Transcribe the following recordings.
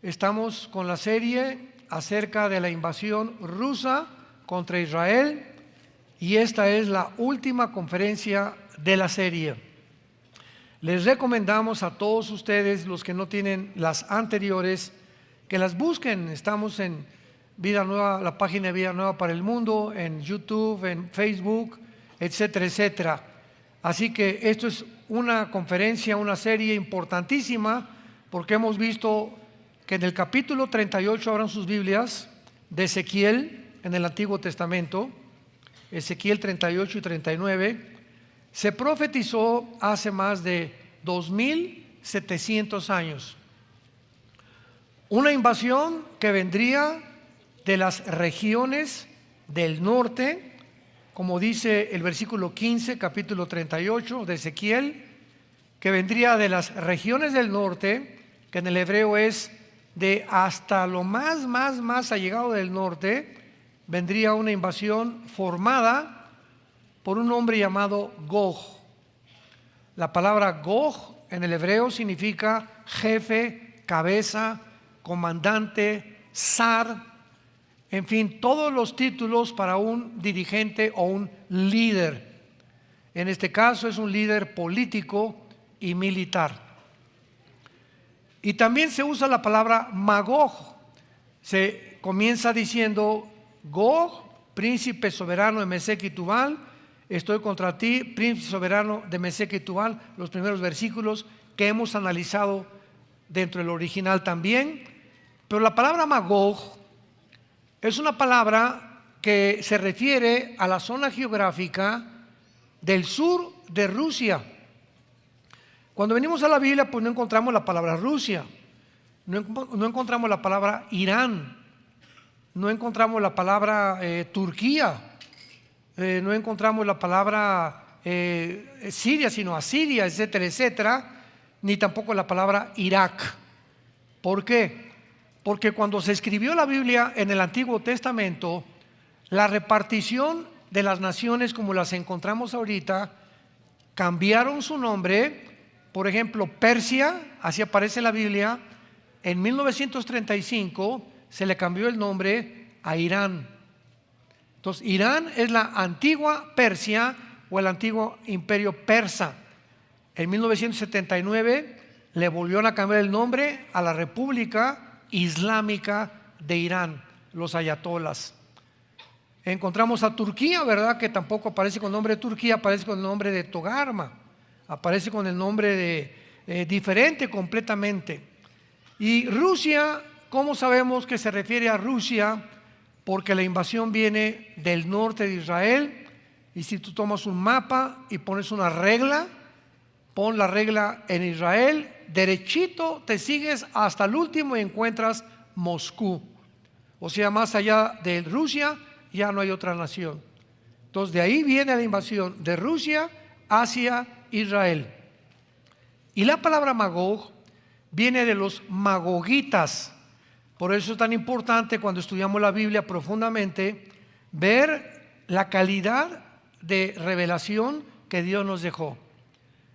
Estamos con la serie acerca de la invasión rusa contra Israel y esta es la última conferencia de la serie. Les recomendamos a todos ustedes, los que no tienen las anteriores, que las busquen. Estamos en Vida Nueva, la página de Vida Nueva para el Mundo, en YouTube, en Facebook, etcétera, etcétera. Así que esto es una conferencia, una serie importantísima, porque hemos visto que en el capítulo 38, abran sus Biblias, de Ezequiel en el Antiguo Testamento, Ezequiel 38 y 39, se profetizó hace más de 2700 años. Una invasión que vendría de las regiones del norte, como dice el versículo 15, capítulo 38 de Ezequiel, que vendría de las regiones del norte, que en el hebreo es de hasta lo más allegado del norte, vendría una invasión formada por un hombre llamado Gog. La palabra Gog en el hebreo significa jefe, cabeza, comandante, zar, en fin, todos los títulos para un dirigente o un líder. En este caso es un líder político y militar. Y también se usa la palabra Magog. Se comienza diciendo: Gog, príncipe soberano de Mesec y Tubal, estoy contra ti, príncipe soberano de Mesec y Tubal. Los primeros versículos que hemos analizado dentro del original también. Pero la palabra Magog es una palabra que se refiere a la zona geográfica del sur de Rusia. Cuando venimos a la Biblia, pues no encontramos la palabra Rusia, no encontramos la palabra Irán, no encontramos la palabra Turquía, no encontramos la palabra Siria, sino Asiria, etcétera, etcétera, ni tampoco la palabra Irak. ¿Por qué? Porque cuando se escribió la Biblia en el Antiguo Testamento, la repartición de las naciones como las encontramos ahorita cambiaron su nombre. Por ejemplo, Persia, así aparece en la Biblia, en 1935 se le cambió el nombre a Irán. Entonces, Irán es la antigua Persia o el antiguo imperio persa. En 1979 le volvieron a cambiar el nombre a la República Islámica de Irán, los ayatolas. Encontramos a Turquía, ¿verdad? Que tampoco aparece con el nombre de Turquía, aparece con el nombre de Togarma. Aparece con el nombre de diferente completamente. Y Rusia, ¿cómo sabemos que se refiere a Rusia? Porque la invasión viene del norte de Israel. Y si tú tomas un mapa y pones una regla, pon la regla en Israel, derechito te sigues hasta el último y encuentras Moscú. O sea, más allá de Rusia ya no hay otra nación. Entonces de ahí viene la invasión de Rusia hacia Israel. Y la palabra Magog viene de los magogitas. Por eso es tan importante cuando estudiamos la Biblia profundamente ver la calidad de revelación que Dios nos dejó.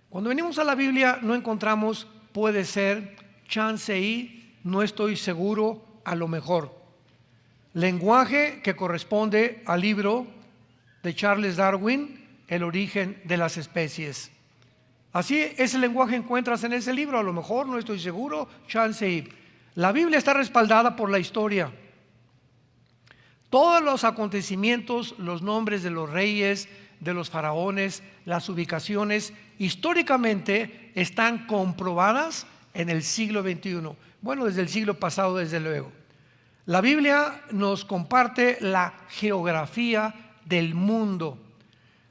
Cuando venimos a la Biblia no encontramos puede ser, chance y, no estoy seguro, a lo mejor. Lenguaje que corresponde al libro de Charles Darwin, El origen de las especies. Así, ese lenguaje encuentras en ese libro, a lo mejor, no estoy seguro, chance y. La Biblia está respaldada por la historia. Todos los acontecimientos, los nombres de los reyes, de los faraones, las ubicaciones, históricamente están comprobadas en el siglo XXI. Bueno, desde el siglo pasado, desde luego. La Biblia nos comparte la geografía del mundo.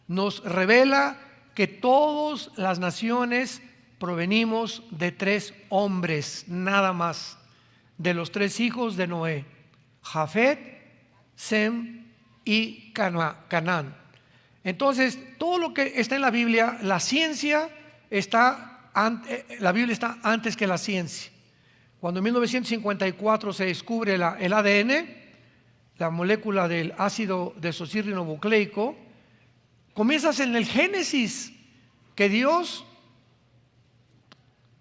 Nos revela que todas las naciones provenimos de 3 hombres, nada más, de los 3 hijos de Noé: Jafet, Sem y Canaán. Entonces, todo lo que está en la Biblia, la ciencia está, la Biblia está antes que la ciencia. Cuando en 1954 se descubre el ADN, la molécula del ácido desoxirribonucleico, comienzas en el Génesis, que Dios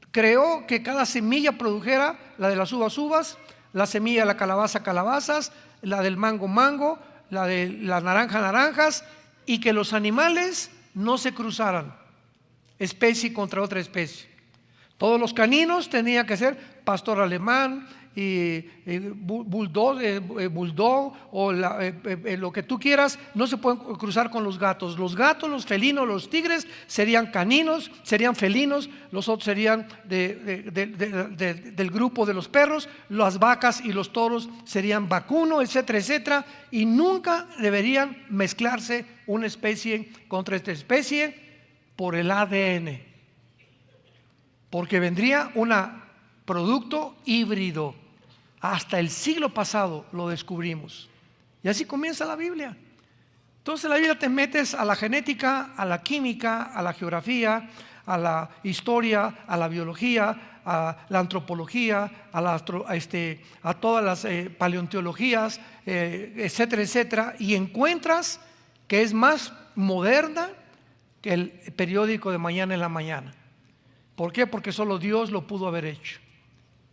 creó que cada semilla produjera, la de las uvas, la semilla de la calabaza, calabazas, la del mango, la de las naranjas, y que los animales no se cruzaran, especie contra otra especie. Todos los caninos tenían que ser pastor alemán y bulldog o lo que tú quieras. No se pueden cruzar con los gatos. Los gatos, los felinos, los tigres serían caninos, serían felinos. Los otros serían del grupo de los perros. Las vacas y los toros serían vacuno, etcétera, etcétera. Y nunca deberían mezclarse una especie contra esta especie por el ADN, porque vendría un producto híbrido. Hasta el siglo pasado lo descubrimos. Y así comienza la Biblia. Entonces la Biblia te metes a la genética, a la química, a la geografía, a la historia, a la biología, a la antropología, a todas las paleontologías, etcétera, etcétera, y encuentras que es más moderna que el periódico de Mañana en la Mañana. ¿Por qué? Porque solo Dios lo pudo haber hecho,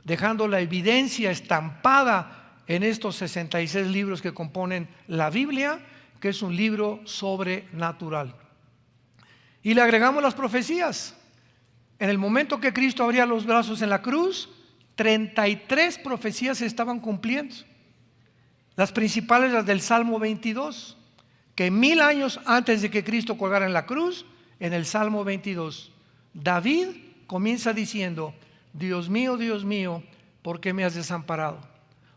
dejando la evidencia estampada en estos 66 libros que componen la Biblia, que es un libro sobrenatural. Y le agregamos las profecías. En el momento que Cristo abría los brazos en la cruz, 33 profecías se estaban cumpliendo. Las principales, las del Salmo 22, que 1000 años antes de que Cristo colgara en la cruz, en el Salmo 22, David comienza diciendo: Dios mío, ¿por qué me has desamparado?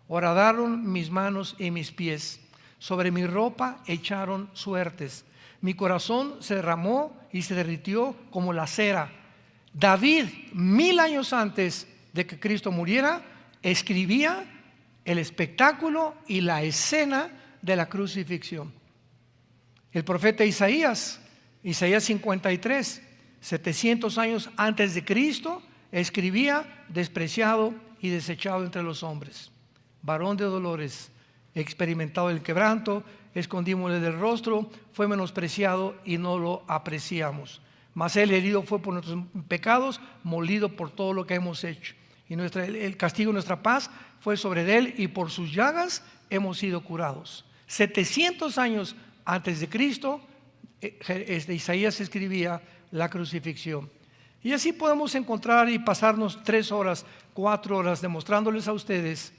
Horadaron mis manos y mis pies, sobre mi ropa echaron suertes, mi corazón se derramó y se derritió como la cera. David, 1000 años antes de que Cristo muriera, escribía el espectáculo y la escena de la crucifixión. El profeta Isaías 53, 700 años antes de Cristo, escribía: despreciado y desechado entre los hombres, varón de dolores, experimentado el quebranto, escondímosle del rostro, fue menospreciado y no lo apreciamos. Mas él herido fue por nuestros pecados, molido por todo lo que hemos hecho. Y el castigo de nuestra paz fue sobre él, y por sus llagas hemos sido curados. 700 años antes de Cristo, Isaías escribía la crucifixión. Y así podemos encontrar y pasarnos 3 horas, 4 horas demostrándoles a ustedes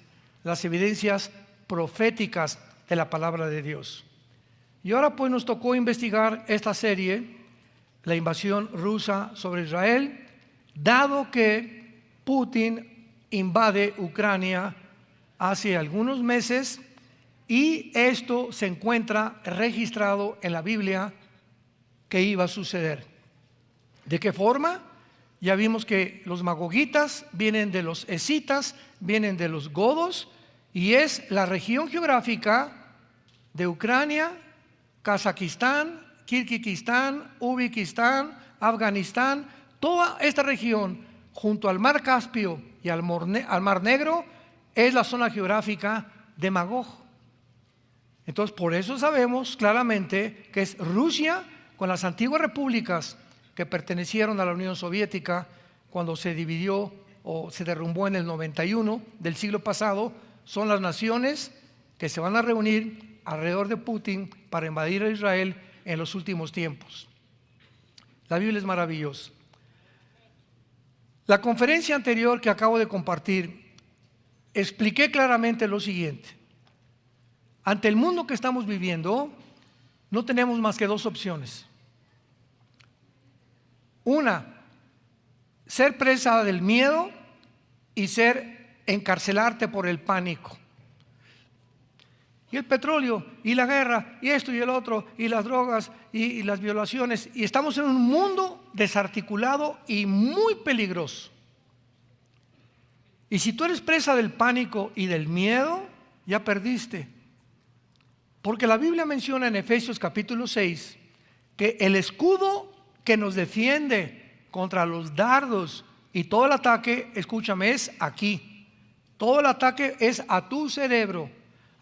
las evidencias proféticas de la palabra de Dios. Y ahora pues nos tocó investigar esta serie, la invasión rusa sobre Israel, dado que Putin invade Ucrania hace algunos meses, y esto se encuentra registrado en la Biblia que iba a suceder. ¿De qué forma? Ya vimos que los magogitas vienen de los escitas, vienen de los godos, y es la región geográfica de Ucrania, Kazajistán, Kirguistán, Uzbekistán, Afganistán. Toda esta región junto al mar Caspio y al mar Negro es la zona geográfica de Magog. Entonces, por eso sabemos claramente que es Rusia con las antiguas repúblicas que pertenecieron a la Unión Soviética cuando se dividió o se derrumbó en el 91 del siglo pasado. Son las naciones que se van a reunir alrededor de Putin para invadir a Israel en los últimos tiempos. La Biblia es maravillosa. La conferencia anterior que acabo de compartir, expliqué claramente lo siguiente: ante el mundo que estamos viviendo, no tenemos más que 2 opciones. Una, ser presa del miedo, y encarcelarte por el pánico. Y el petróleo, y la guerra, y esto y el otro, y las drogas, y las violaciones. Y estamos en un mundo desarticulado y muy peligroso. Y si tú eres presa del pánico y del miedo, ya perdiste. Porque la Biblia menciona en Efesios capítulo 6 que el escudo que nos defiende contra los dardos y todo el ataque, escúchame, es aquí. Todo el ataque es a tu cerebro,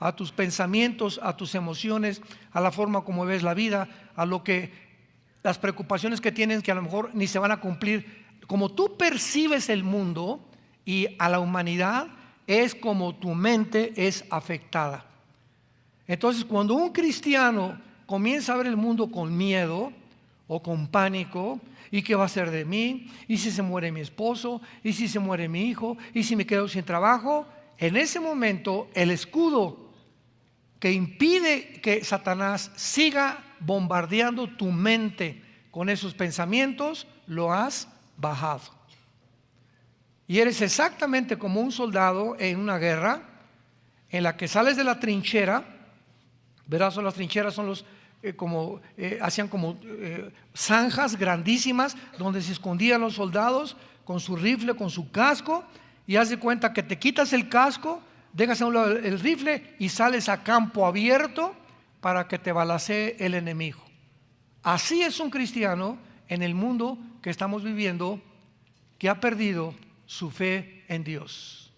a tus pensamientos, a tus emociones, a la forma como ves la vida, a lo que las preocupaciones que tienes que a lo mejor ni se van a cumplir. Como tú percibes el mundo y a la humanidad, es como tu mente es afectada. Entonces, cuando un cristiano comienza a ver el mundo con miedo o con pánico, ¿y qué va a ser de mí? ¿Y si se muere mi esposo? ¿Y si se muere mi hijo? ¿Y si me quedo sin trabajo? En ese momento, el escudo que impide que Satanás siga bombardeando tu mente con esos pensamientos, lo has bajado. Y eres exactamente como un soldado en una guerra en la que sales de la trinchera. Verás, las trincheras son hacían como zanjas grandísimas donde se escondían los soldados con su rifle, con su casco, y haz de cuenta que te quitas el casco, dejas a un lado el rifle y sales a campo abierto para que te balacee el enemigo. Así es un cristiano en el mundo que estamos viviendo, que ha perdido su fe en Dios,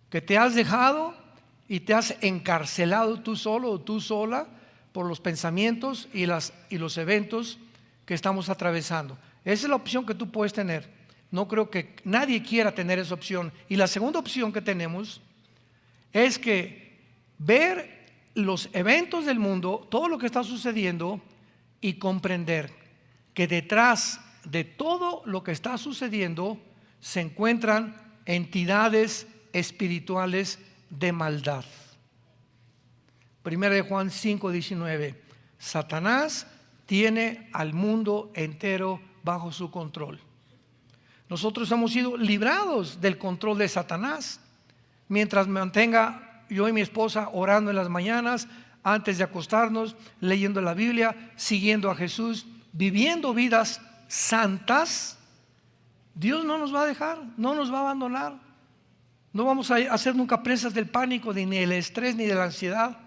que te has dejado y te has encarcelado tú solo o tú sola por los pensamientos y los eventos que estamos atravesando. Esa es la opción que tú puedes tener. No creo que nadie quiera tener esa opción. Y la segunda opción que tenemos es que ver los eventos del mundo, todo lo que está sucediendo, y comprender que detrás de todo lo que está sucediendo se encuentran entidades espirituales de maldad. Primera de Juan 5:19. Satanás tiene al mundo entero bajo su control. Nosotros hemos sido librados del control de Satanás. Mientras mantenga yo y mi esposa orando en las mañanas, antes de acostarnos, leyendo la Biblia, siguiendo a Jesús, viviendo vidas santas, Dios no nos va a dejar, no nos va a abandonar. No vamos a ser nunca presas del pánico, ni del estrés, ni de la ansiedad.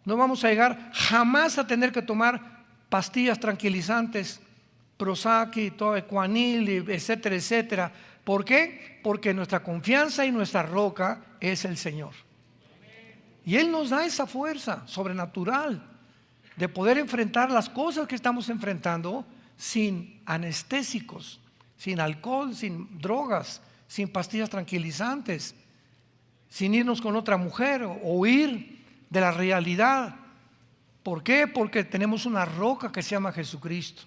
No vamos a llegar jamás a tener que tomar pastillas tranquilizantes, Prozac, todo Equanil, etcétera, etcétera. ¿Por qué? Porque nuestra confianza y nuestra roca es el Señor. Y Él nos da esa fuerza sobrenatural de poder enfrentar las cosas que estamos enfrentando sin anestésicos, sin alcohol, sin drogas, sin pastillas tranquilizantes, sin irnos con otra mujer o huir de la realidad. ¿Por qué? Porque tenemos una roca que se llama Jesucristo.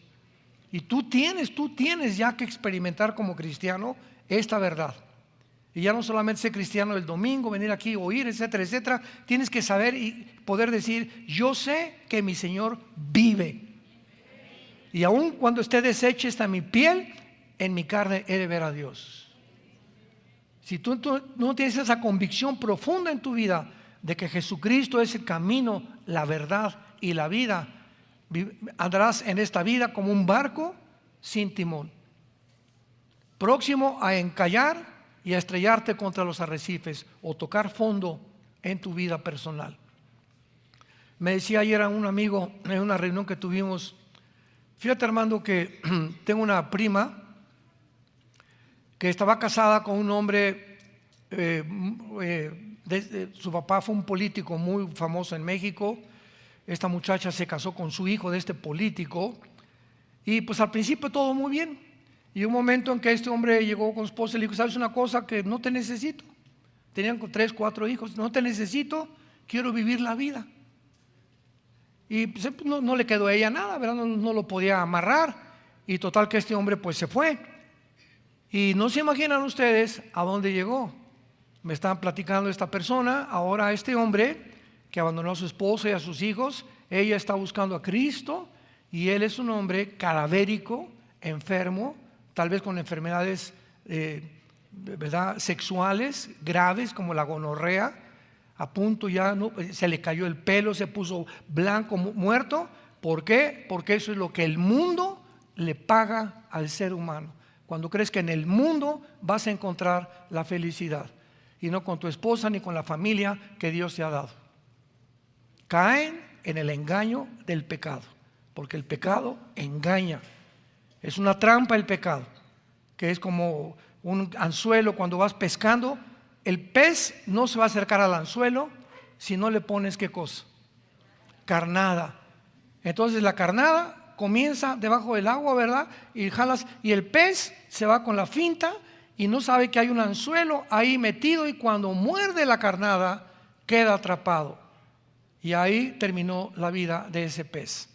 Y tú tienes ya que experimentar como cristiano esta verdad. Y ya no solamente ser cristiano el domingo, venir aquí, oír, etcétera, etcétera. Tienes que saber y poder decir: yo sé que mi Señor vive. Y aun cuando esté deshecha esta mi piel, en mi carne he de ver a Dios. Si tú no tienes esa convicción profunda en tu vida de que Jesucristo es el camino, la verdad y la vida, andarás en esta vida como un barco sin timón, próximo a encallar y a estrellarte contra los arrecifes o tocar fondo en tu vida personal. Me decía ayer a un amigo en una reunión que tuvimos: fíjate, Armando, que tengo una prima que estaba casada con un hombre, su papá fue un político muy famoso en México. Esta muchacha se casó con su hijo de este político, y pues al principio todo muy bien. Y un momento en que este hombre llegó con su esposa y le dijo: ¿sabes una cosa? Que no te necesito. Tenían 3, 4 hijos. No te necesito, quiero vivir la vida. Y pues no le quedó a ella nada, ¿verdad? No lo podía amarrar. Y total que este hombre pues se fue. Y no se imaginan ustedes a dónde llegó. Me estaban platicando esta persona. Ahora este hombre que abandonó a su esposa y a sus hijos, ella está buscando a Cristo, y él es un hombre cadavérico, enfermo, tal vez con enfermedades ¿verdad?, sexuales graves como la gonorrea, a punto ya se le cayó el pelo, se puso blanco, muerto. ¿Por qué? Porque eso es lo que el mundo le paga al ser humano. Cuando crees que en el mundo vas a encontrar la felicidad, y no con tu esposa ni con la familia que Dios te ha dado. Caen en el engaño del pecado, porque el pecado engaña. Es una trampa el pecado, que es como un anzuelo cuando vas pescando. El pez no se va a acercar al anzuelo si no le pones ¿qué cosa? Carnada. Entonces la carnada comienza debajo del agua, ¿verdad? Y jalas, y el pez se va con la finta y no sabe que hay un anzuelo ahí metido, y cuando muerde la carnada queda atrapado. Y ahí terminó la vida de ese pez.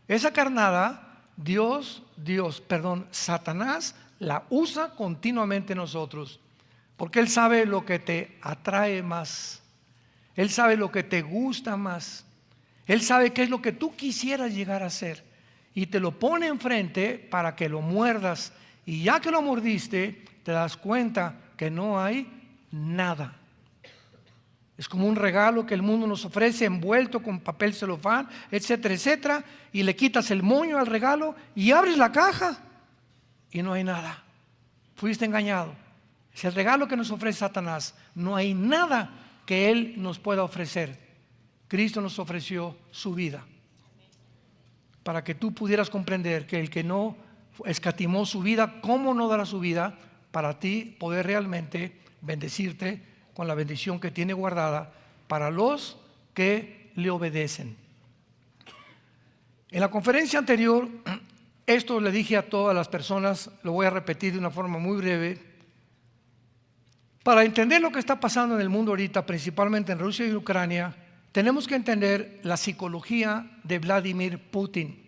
Esa carnada, Satanás la usa continuamente en nosotros, porque él sabe lo que te atrae más, él sabe lo que te gusta más, él sabe qué es lo que tú quisieras llegar a ser, y te lo pone enfrente para que lo muerdas, y ya que lo mordiste, te das cuenta que no hay nada. Es como un regalo que el mundo nos ofrece envuelto con papel celofán, etcétera, etcétera, y le quitas el moño al regalo y abres la caja y no hay nada. Fuiste engañado. Es el regalo que nos ofrece Satanás. No hay nada que él nos pueda ofrecer. Cristo nos ofreció su vida para que tú pudieras comprender que el que no escatimó su vida, ¿cómo no dará su vida para ti poder realmente bendecirte con la bendición que tiene guardada para los que le obedecen? En la conferencia anterior, esto le dije a todas las personas, lo voy a repetir de una forma muy breve. Para entender lo que está pasando en el mundo ahorita, principalmente en Rusia y Ucrania, tenemos que entender la psicología de Vladimir Putin.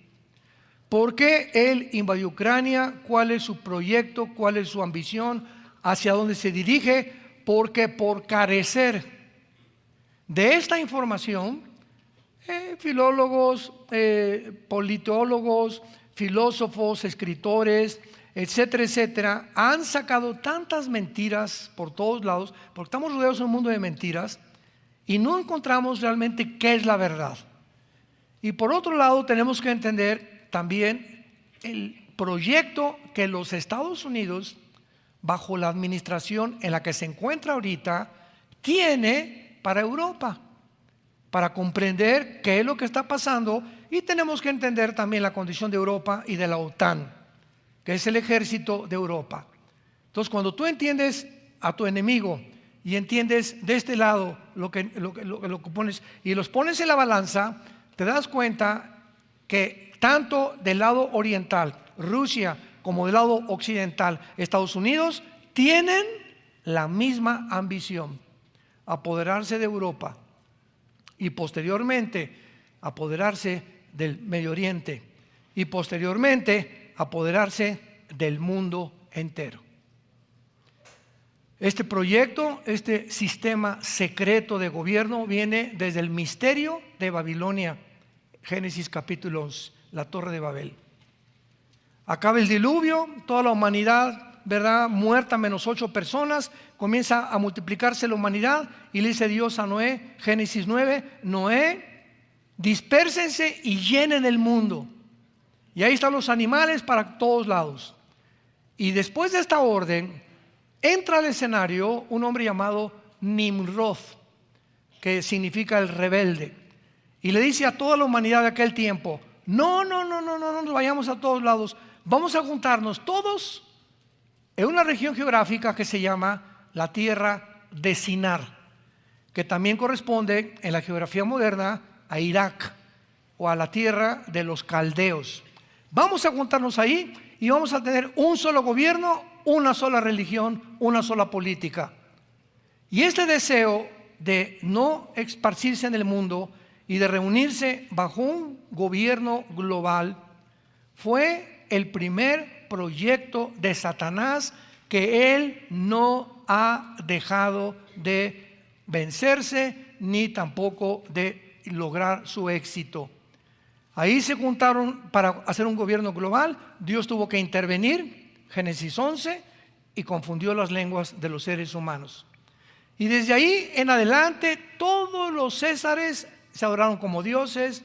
¿Por qué él invadió Ucrania? ¿Cuál es su proyecto? ¿Cuál es su ambición? ¿Hacia dónde se dirige? Porque por carecer de esta información, filólogos, politólogos, filósofos, escritores, etcétera, etcétera, han sacado tantas mentiras por todos lados, porque estamos rodeados de un mundo de mentiras y no encontramos realmente qué es la verdad. Y por otro lado tenemos que entender también el proyecto que los Estados Unidos, bajo la administración en la que se encuentra ahorita, tiene para Europa, para comprender qué es lo que está pasando. Y tenemos que entender también la condición de Europa y de la OTAN, que es el ejército de Europa. Entonces, cuando tú entiendes a tu enemigo y entiendes de este lado lo que pones y los pones en la balanza, te das cuenta que tanto del lado oriental, Rusia, como del lado occidental, Estados Unidos, tienen la misma ambición: apoderarse de Europa y posteriormente apoderarse del Medio Oriente y posteriormente apoderarse del mundo entero. Este proyecto, este sistema secreto de gobierno viene desde el misterio de Babilonia, Génesis capítulo 11, la Torre de Babel. Acaba el diluvio, toda la humanidad, ¿verdad?, muerta menos 8 personas, comienza a multiplicarse la humanidad y le dice Dios a Noé, Génesis 9, Noé, dispérsense y llenen el mundo. Y ahí están los animales para todos lados. Y después de esta orden, entra al escenario un hombre llamado Nimrod, que significa el rebelde, y le dice a toda la humanidad de aquel tiempo: no nos vayamos a todos lados, vamos a juntarnos todos en una región geográfica que se llama la tierra de Sinar, que también corresponde en la geografía moderna a Irak o a la tierra de los caldeos. Vamos a juntarnos ahí y vamos a tener un solo gobierno, una sola religión, una sola política. Y este deseo de no esparcirse en el mundo y de reunirse bajo un gobierno global fue el primer proyecto de Satanás, que él no ha dejado de vencerse ni tampoco de lograr su éxito. Ahí se juntaron para hacer un gobierno global. Dios tuvo que intervenir, Génesis 11, y confundió las lenguas de los seres humanos. Y desde ahí en adelante todos los césares se adoraron como dioses.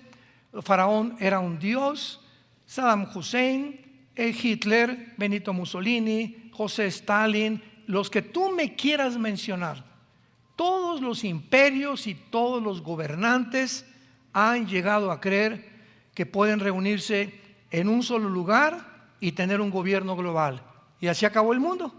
Faraón era un dios, Saddam Hussein, Hitler, Benito Mussolini, José Stalin, los que tú me quieras mencionar. Todos los imperios y todos los gobernantes han llegado a creer que pueden reunirse en un solo lugar y tener un gobierno global. Y así acabó el mundo.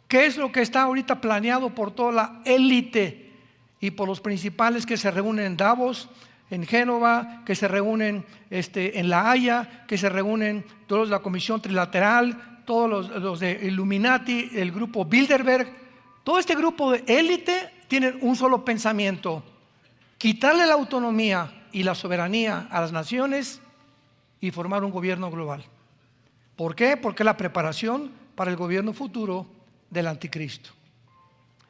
¿Qué es lo que está ahorita planeado por toda la élite y por los principales que se reúnen en Davos, en Génova, que se reúnen en La Haya, que se reúnen todos la Comisión Trilateral, todos los de Illuminati, el grupo Bilderberg? Todo este grupo de élite tienen un solo pensamiento: quitarle la autonomía y la soberanía a las naciones y formar un gobierno global. ¿Por qué? Porque es la preparación para el gobierno futuro del anticristo.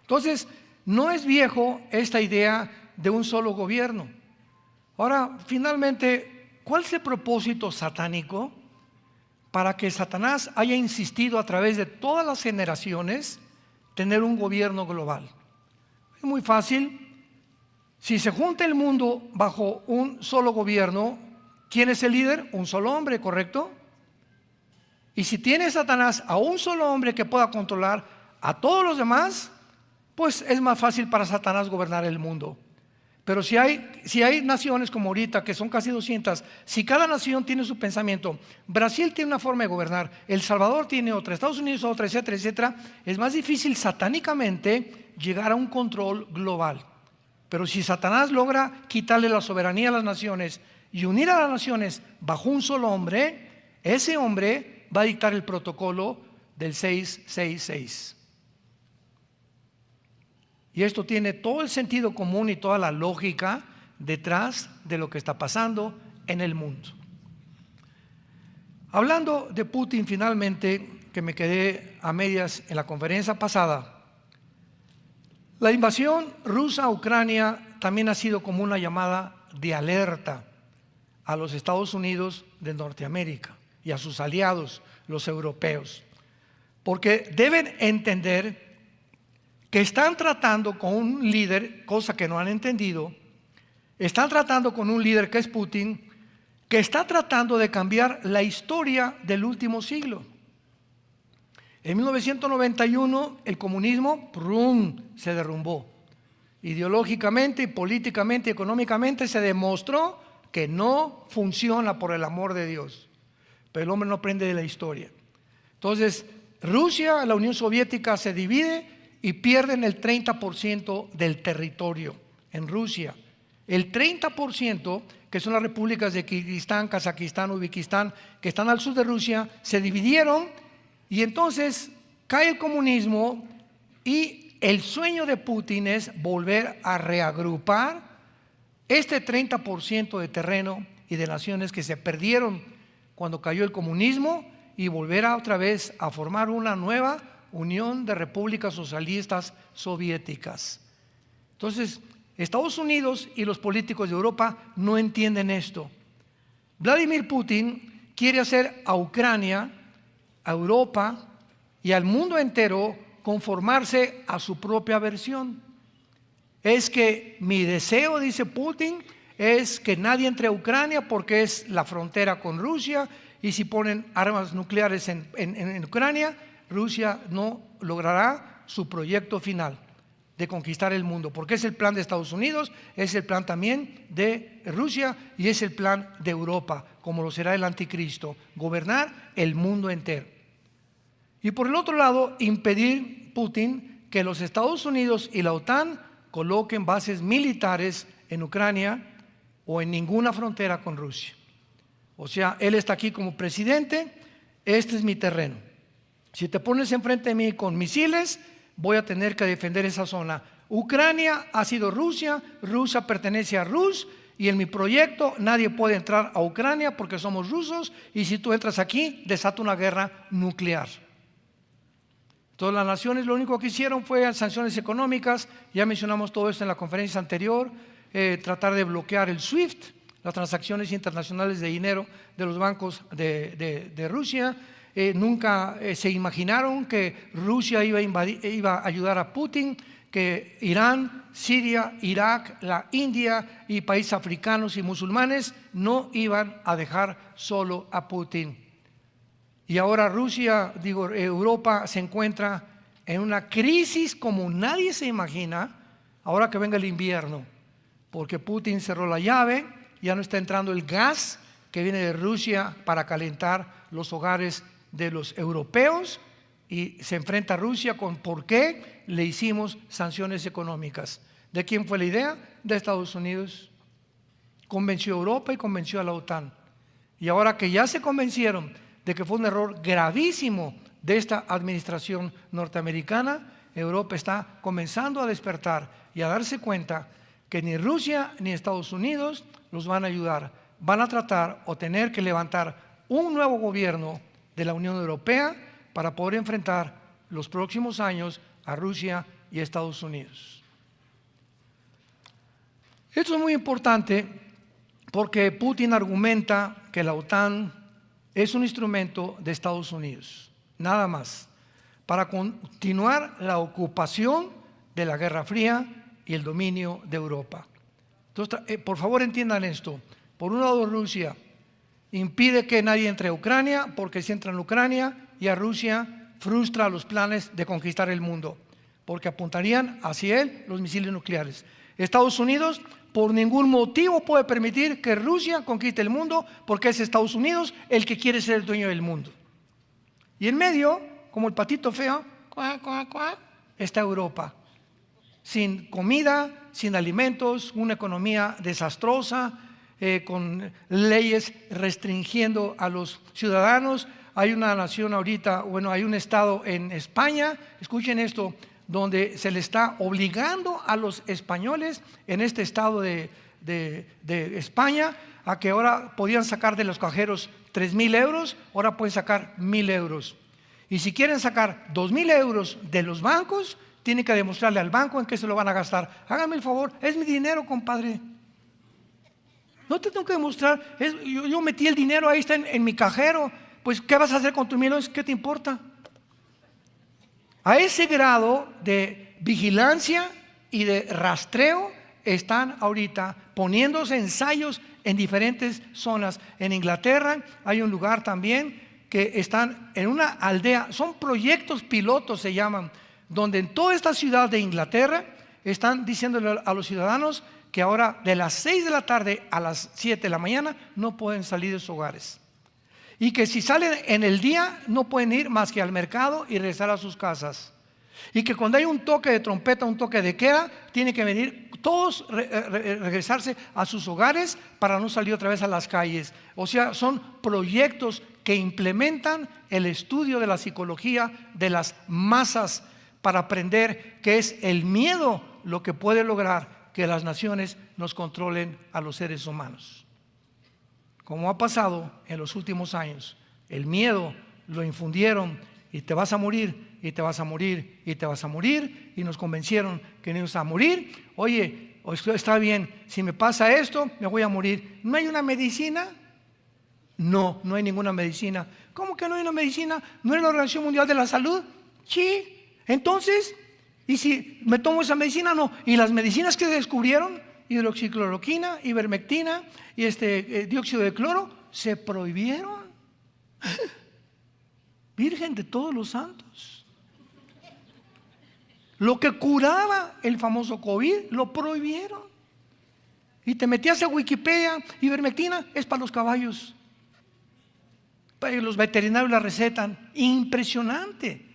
Entonces, no es viejo esta idea de un solo gobierno. Ahora, finalmente, ¿cuál es el propósito satánico para que Satanás haya insistido a través de todas las generaciones tener un gobierno global? Es muy fácil. Si se junta el mundo bajo un solo gobierno, ¿quién es el líder? Un solo hombre, ¿correcto? Y si tiene Satanás a un solo hombre que pueda controlar a todos los demás, pues es más fácil para Satanás gobernar el mundo. Pero si hay naciones como ahorita, que son casi 200, si cada nación tiene su pensamiento, Brasil tiene una forma de gobernar, El Salvador tiene otra, Estados Unidos otra, etcétera, etcétera, es más difícil satánicamente llegar a un control global. Pero si Satanás logra quitarle la soberanía a las naciones y unir a las naciones bajo un solo hombre, ese hombre va a dictar el protocolo del 666. Y esto tiene todo el sentido común y toda la lógica detrás de lo que está pasando en el mundo. Hablando de Putin, finalmente, que me quedé a medias en la conferencia pasada, la invasión rusa a Ucrania también ha sido como una llamada de alerta a los Estados Unidos de Norteamérica y a sus aliados, los europeos, porque deben entender que están tratando con un líder, cosa que no han entendido, están tratando con un líder que es Putin, que está tratando de cambiar la historia del último siglo. En 1991 el comunismo se derrumbó. Ideológicamente, políticamente, económicamente se demostró que no funciona, por el amor de Dios. Pero el hombre no aprende de la historia. Entonces, Rusia, la Unión Soviética se divide y pierden el 30% del territorio en Rusia. El 30%, que son las repúblicas de Kirguistán, Kazajistán, Uzbekistán, que están al sur de Rusia, se dividieron y entonces cae el comunismo y el sueño de Putin es volver a reagrupar este 30% de terreno y de naciones que se perdieron cuando cayó el comunismo y volver otra vez a formar una nueva Unión de Repúblicas Socialistas Soviéticas. Entonces, Estados Unidos y los políticos de Europa no entienden esto. Vladimir Putin quiere hacer a Ucrania, a Europa y al mundo entero conformarse a su propia versión. Es que mi deseo, dice Putin, es que nadie entre a Ucrania porque es la frontera con Rusia, y si ponen armas nucleares en Ucrania, Rusia no logrará su proyecto final de conquistar el mundo, porque es el plan de Estados Unidos, es el plan también de Rusia y es el plan de Europa, como lo será el anticristo, gobernar el mundo entero. Y por el otro lado, impedir Putin que los Estados Unidos y la OTAN coloquen bases militares en Ucrania o en ninguna frontera con Rusia. O sea, él está aquí como presidente, este es mi terreno. Si te pones enfrente de mí con misiles, voy a tener que defender esa zona. Ucrania ha sido Rusia, Rusia pertenece a Rus, y en mi proyecto nadie puede entrar a Ucrania porque somos rusos, y si tú entras aquí, desata una guerra nuclear. Todas las naciones lo único que hicieron fue sanciones económicas, ya mencionamos todo esto en la conferencia anterior, tratar de bloquear el SWIFT, las transacciones internacionales de dinero de los bancos de Rusia. Nunca se imaginaron que Rusia iba a ayudar a Putin, que Irán, Siria, Irak, la India y países africanos y musulmanes no iban a dejar solo a Putin. Y ahora Europa se encuentra en una crisis como nadie se imagina ahora que venga el invierno, porque Putin cerró la llave, ya no está entrando el gas que viene de Rusia para calentar los hogares de los europeos, y se enfrenta a Rusia con por qué le hicimos sanciones económicas. ¿De quién fue la idea? De Estados Unidos. Convenció a Europa y convenció a la OTAN. Y ahora que ya se convencieron de que fue un error gravísimo de esta administración norteamericana, Europa está comenzando a despertar y a darse cuenta que ni Rusia ni Estados Unidos los van a ayudar. Van a tratar o tener que levantar un nuevo gobierno de la Unión Europea para poder enfrentar los próximos años a Rusia y Estados Unidos. Esto es muy importante porque Putin argumenta que la OTAN es un instrumento de Estados Unidos, nada más, para continuar la ocupación de la Guerra Fría y el dominio de Europa. Entonces, por favor entiendan esto. Por un lado, Rusia impide que nadie entre a Ucrania, porque si entra en Ucrania, y a Rusia frustra los planes de conquistar el mundo, porque apuntarían hacia él los misiles nucleares. Estados Unidos por ningún motivo puede permitir que Rusia conquiste el mundo, porque es Estados Unidos el que quiere ser el dueño del mundo. Y en medio, como el patito feo, cuac, cuac, cuac, está Europa, sin comida, sin alimentos, una economía desastrosa, con leyes restringiendo a los ciudadanos. Hay una nación ahorita, bueno, hay un estado en España, escuchen esto, donde se le está obligando a los españoles en este estado de España a que ahora podían sacar de los cajeros 3,000 euros, ahora pueden sacar 1,000 euros. Y si quieren sacar 2,000 euros de los bancos, tienen que demostrarle al banco en qué se lo van a gastar. Hágame el favor, es mi dinero, compadre. No te tengo que demostrar, yo metí el dinero, ahí está en mi cajero. Pues, ¿qué vas a hacer con tus 1,000 euros? ¿Qué te importa? A ese grado de vigilancia y de rastreo están ahorita poniéndose ensayos en diferentes zonas. En Inglaterra hay un lugar también que están en una aldea, son proyectos pilotos se llaman, donde en toda esta ciudad de Inglaterra están diciéndole a los ciudadanos que ahora de las 6 de la tarde a las 7 de la mañana no pueden salir de sus hogares. Y que si salen en el día no pueden ir más que al mercado y regresar a sus casas. Y que cuando hay un toque de trompeta, un toque de queda, tienen que venir todos regresarse a sus hogares para no salir otra vez a las calles. O sea, son proyectos que implementan el estudio de la psicología de las masas para aprender que es el miedo lo que puede lograr que las naciones nos controlen a los seres humanos. Como ha pasado en los últimos años, el miedo lo infundieron y te vas a morir, y te vas a morir, y te vas a morir, y nos convencieron que no íbamos a morir. Oye, está bien, si me pasa esto, me voy a morir. ¿No hay una medicina? No, no hay ninguna medicina. ¿Cómo que no hay una medicina? ¿No es la Organización Mundial de la Salud? Sí. Entonces, ¿y si me tomo esa medicina? No. ¿Y las medicinas que descubrieron? Hidroxicloroquina, ivermectina y dióxido de cloro se prohibieron. Virgen de todos los santos. Lo que curaba el famoso COVID lo prohibieron. Y te metías a Wikipedia, ivermectina es para los caballos. Los veterinarios la recetan. Impresionante.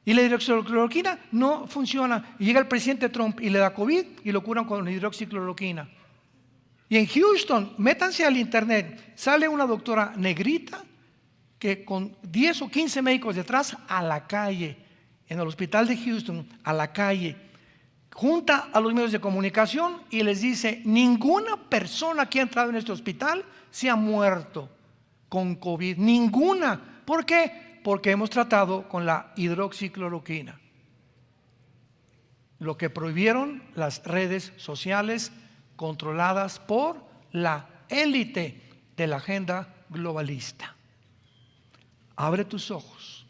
Y la hidroxicloroquina no funciona. Y llega el presidente Trump y le da COVID y lo curan con hidroxicloroquina. Y en Houston, métanse al internet, sale una doctora negrita que con 10 o 15 médicos detrás a la calle, en el hospital de Houston, a la calle, junta a los medios de comunicación y les dice: ninguna persona que ha entrado en este hospital se ha muerto con COVID. Ninguna. ¿Por qué? Porque hemos tratado con la hidroxicloroquina. Lo que prohibieron las redes sociales controladas por la élite de la agenda globalista. Abre tus ojos,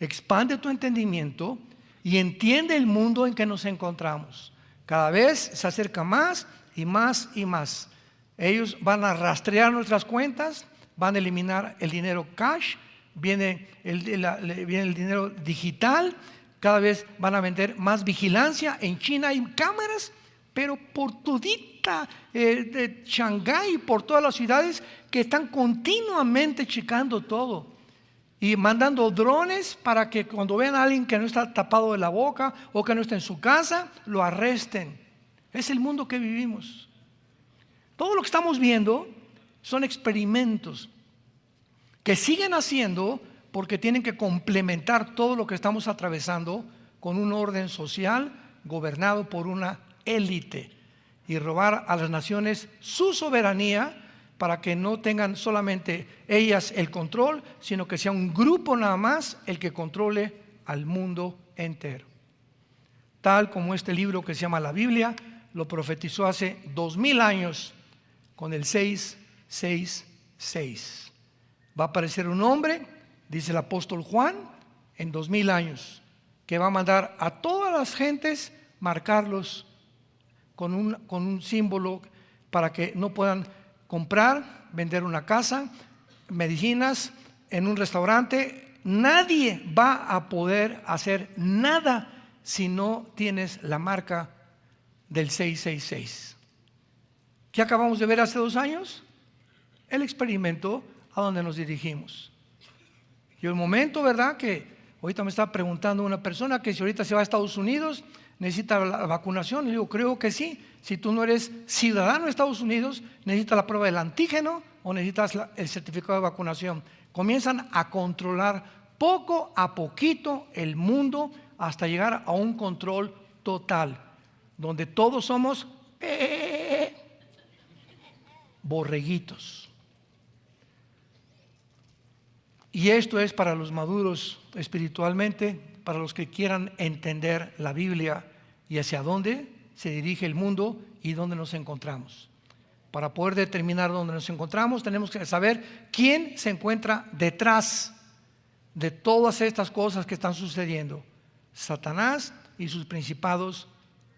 expande tu entendimiento y entiende el mundo en que nos encontramos. Cada vez se acerca más y más y más. Ellos van a rastrear nuestras cuentas, van a eliminar el dinero cash, viene el dinero digital, cada vez van a vender más vigilancia. En China hay cámaras, pero por todito Bogotá, de Shanghái, por todas las ciudades que están continuamente checando todo y mandando drones para que cuando vean a alguien que no está tapado de la boca o que no está en su casa, lo arresten. Es el mundo que vivimos. Todo lo que estamos viendo son experimentos que siguen haciendo porque tienen que complementar todo lo que estamos atravesando con un orden social gobernado por una élite y robar a las naciones su soberanía para que no tengan solamente ellas el control, sino que sea un grupo nada más el que controle al mundo entero. Tal como este libro que se llama la Biblia lo profetizó hace 2000 años con el 666. Va a aparecer un hombre, dice el apóstol Juan, en 2000 años, que va a mandar a todas las gentes marcarlos con un símbolo para que no puedan comprar, vender una casa, medicinas, en un restaurante. Nadie va a poder hacer nada si no tienes la marca del 666. ¿Qué acabamos de ver hace 2 años? El experimento a donde nos dirigimos. Y el momento, ¿verdad? Que ahorita me está preguntando una persona que si ahorita se va a Estados Unidos necesita la vacunación. Y digo, creo que sí. Si tú no eres ciudadano de Estados Unidos, necesitas la prueba del antígeno o necesitas el certificado de vacunación. Comienzan a controlar poco a poquito el mundo hasta llegar a un control total, donde todos somos borreguitos. Y esto es para los maduros espiritualmente, para los que quieran entender la Biblia y hacia dónde se dirige el mundo y dónde nos encontramos. Para poder determinar dónde nos encontramos, tenemos que saber quién se encuentra detrás de todas estas cosas que están sucediendo. Satanás y sus principados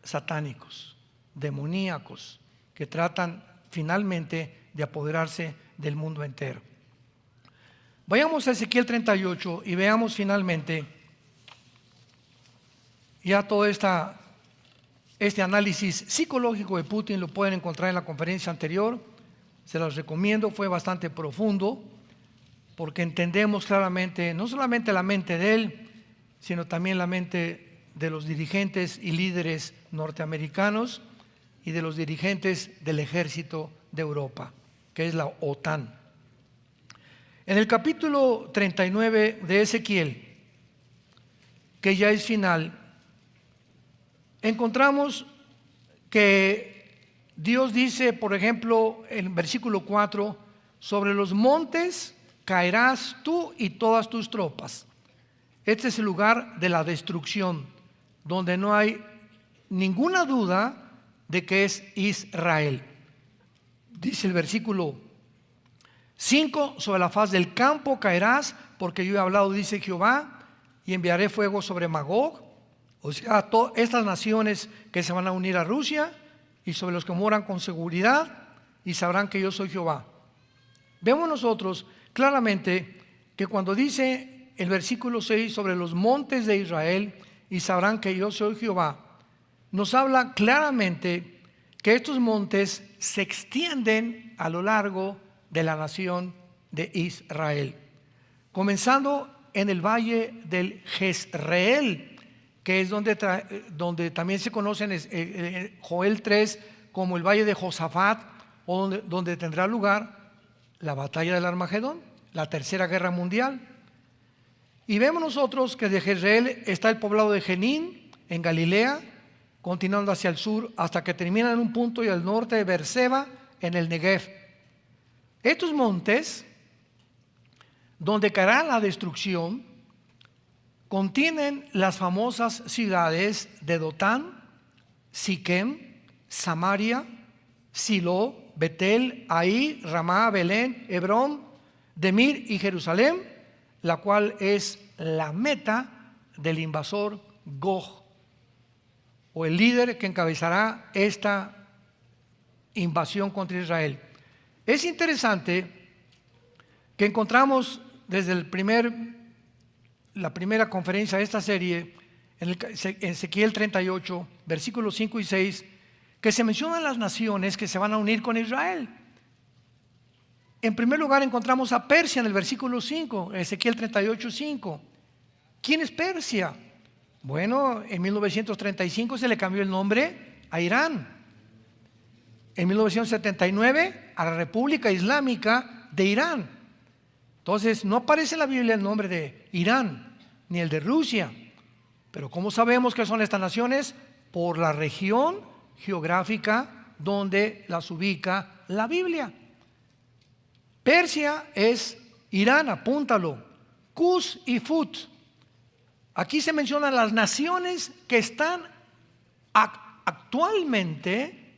satánicos, demoníacos, que tratan finalmente de apoderarse del mundo entero. Vayamos a Ezequiel 38 y veamos finalmente ya todo este análisis psicológico de Putin. Lo pueden encontrar en la conferencia anterior, se los recomiendo, fue bastante profundo porque entendemos claramente no solamente la mente de él, sino también la mente de los dirigentes y líderes norteamericanos y de los dirigentes del ejército de Europa, que es la OTAN. En el capítulo 39 de Ezequiel, que ya es final, encontramos que Dios dice, por ejemplo, en versículo 4, sobre los montes caerás tú y todas tus tropas. Este es el lugar de la destrucción, donde no hay ninguna duda de que es Israel. Dice el versículo 5, sobre la faz del campo caerás, porque yo he hablado, dice Jehová, y enviaré fuego sobre Magog, o sea, todas estas naciones que se van a unir a Rusia, y sobre los que moran con seguridad, y sabrán que yo soy Jehová. Vemos nosotros claramente que cuando dice el versículo 6, sobre los montes de Israel, y sabrán que yo soy Jehová, nos habla claramente que estos montes se extienden a lo largo de la nación de Israel, comenzando en el valle del Jezreel, que es donde también se conoce en Joel 3 como el valle de Josafat, o donde tendrá lugar la batalla del Armagedón, la tercera guerra mundial. Y vemos nosotros que de Jezreel está el poblado de Jenín en Galilea, continuando hacia el sur hasta que termina en un punto y al norte de Beerseba en el Negev. Estos montes, donde caerá la destrucción, contienen las famosas ciudades de Dotán, Siquem, Samaria, Silo, Betel, Ahí, Ramá, Belén, Hebrón, Demir y Jerusalén, la cual es la meta del invasor Gog, o el líder que encabezará esta invasión contra Israel. Es interesante que encontramos desde la primera conferencia de esta serie, en Ezequiel 38, versículos 5 y 6, que se mencionan las naciones que se van a unir con Israel. En primer lugar encontramos a Persia en el versículo 5, Ezequiel 38:5. ¿Quién es Persia? Bueno, en 1935 se le cambió el nombre a Irán. En 1979 a la República Islámica de Irán. Entonces no aparece en la Biblia el nombre de Irán ni el de Rusia. Pero ¿cómo sabemos que son estas naciones? Por la región geográfica donde las ubica la Biblia. Persia es Irán, apúntalo. Cus y Fut. Aquí se mencionan las naciones que están actualmente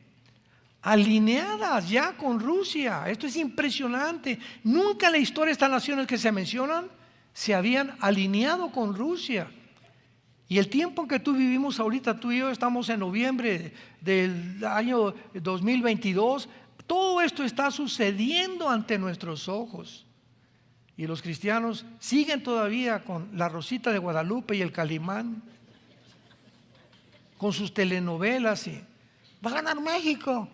alineadas ya con Rusia. Esto es impresionante. Nunca en la historia estas naciones que se mencionan se habían alineado con Rusia. Y el tiempo en que tú vivimos ahorita, tú y yo estamos en noviembre del año 2022, todo esto está sucediendo ante nuestros ojos. Y los cristianos siguen todavía con la Rosita de Guadalupe y el Calimán, con sus telenovelas y va a ganar México.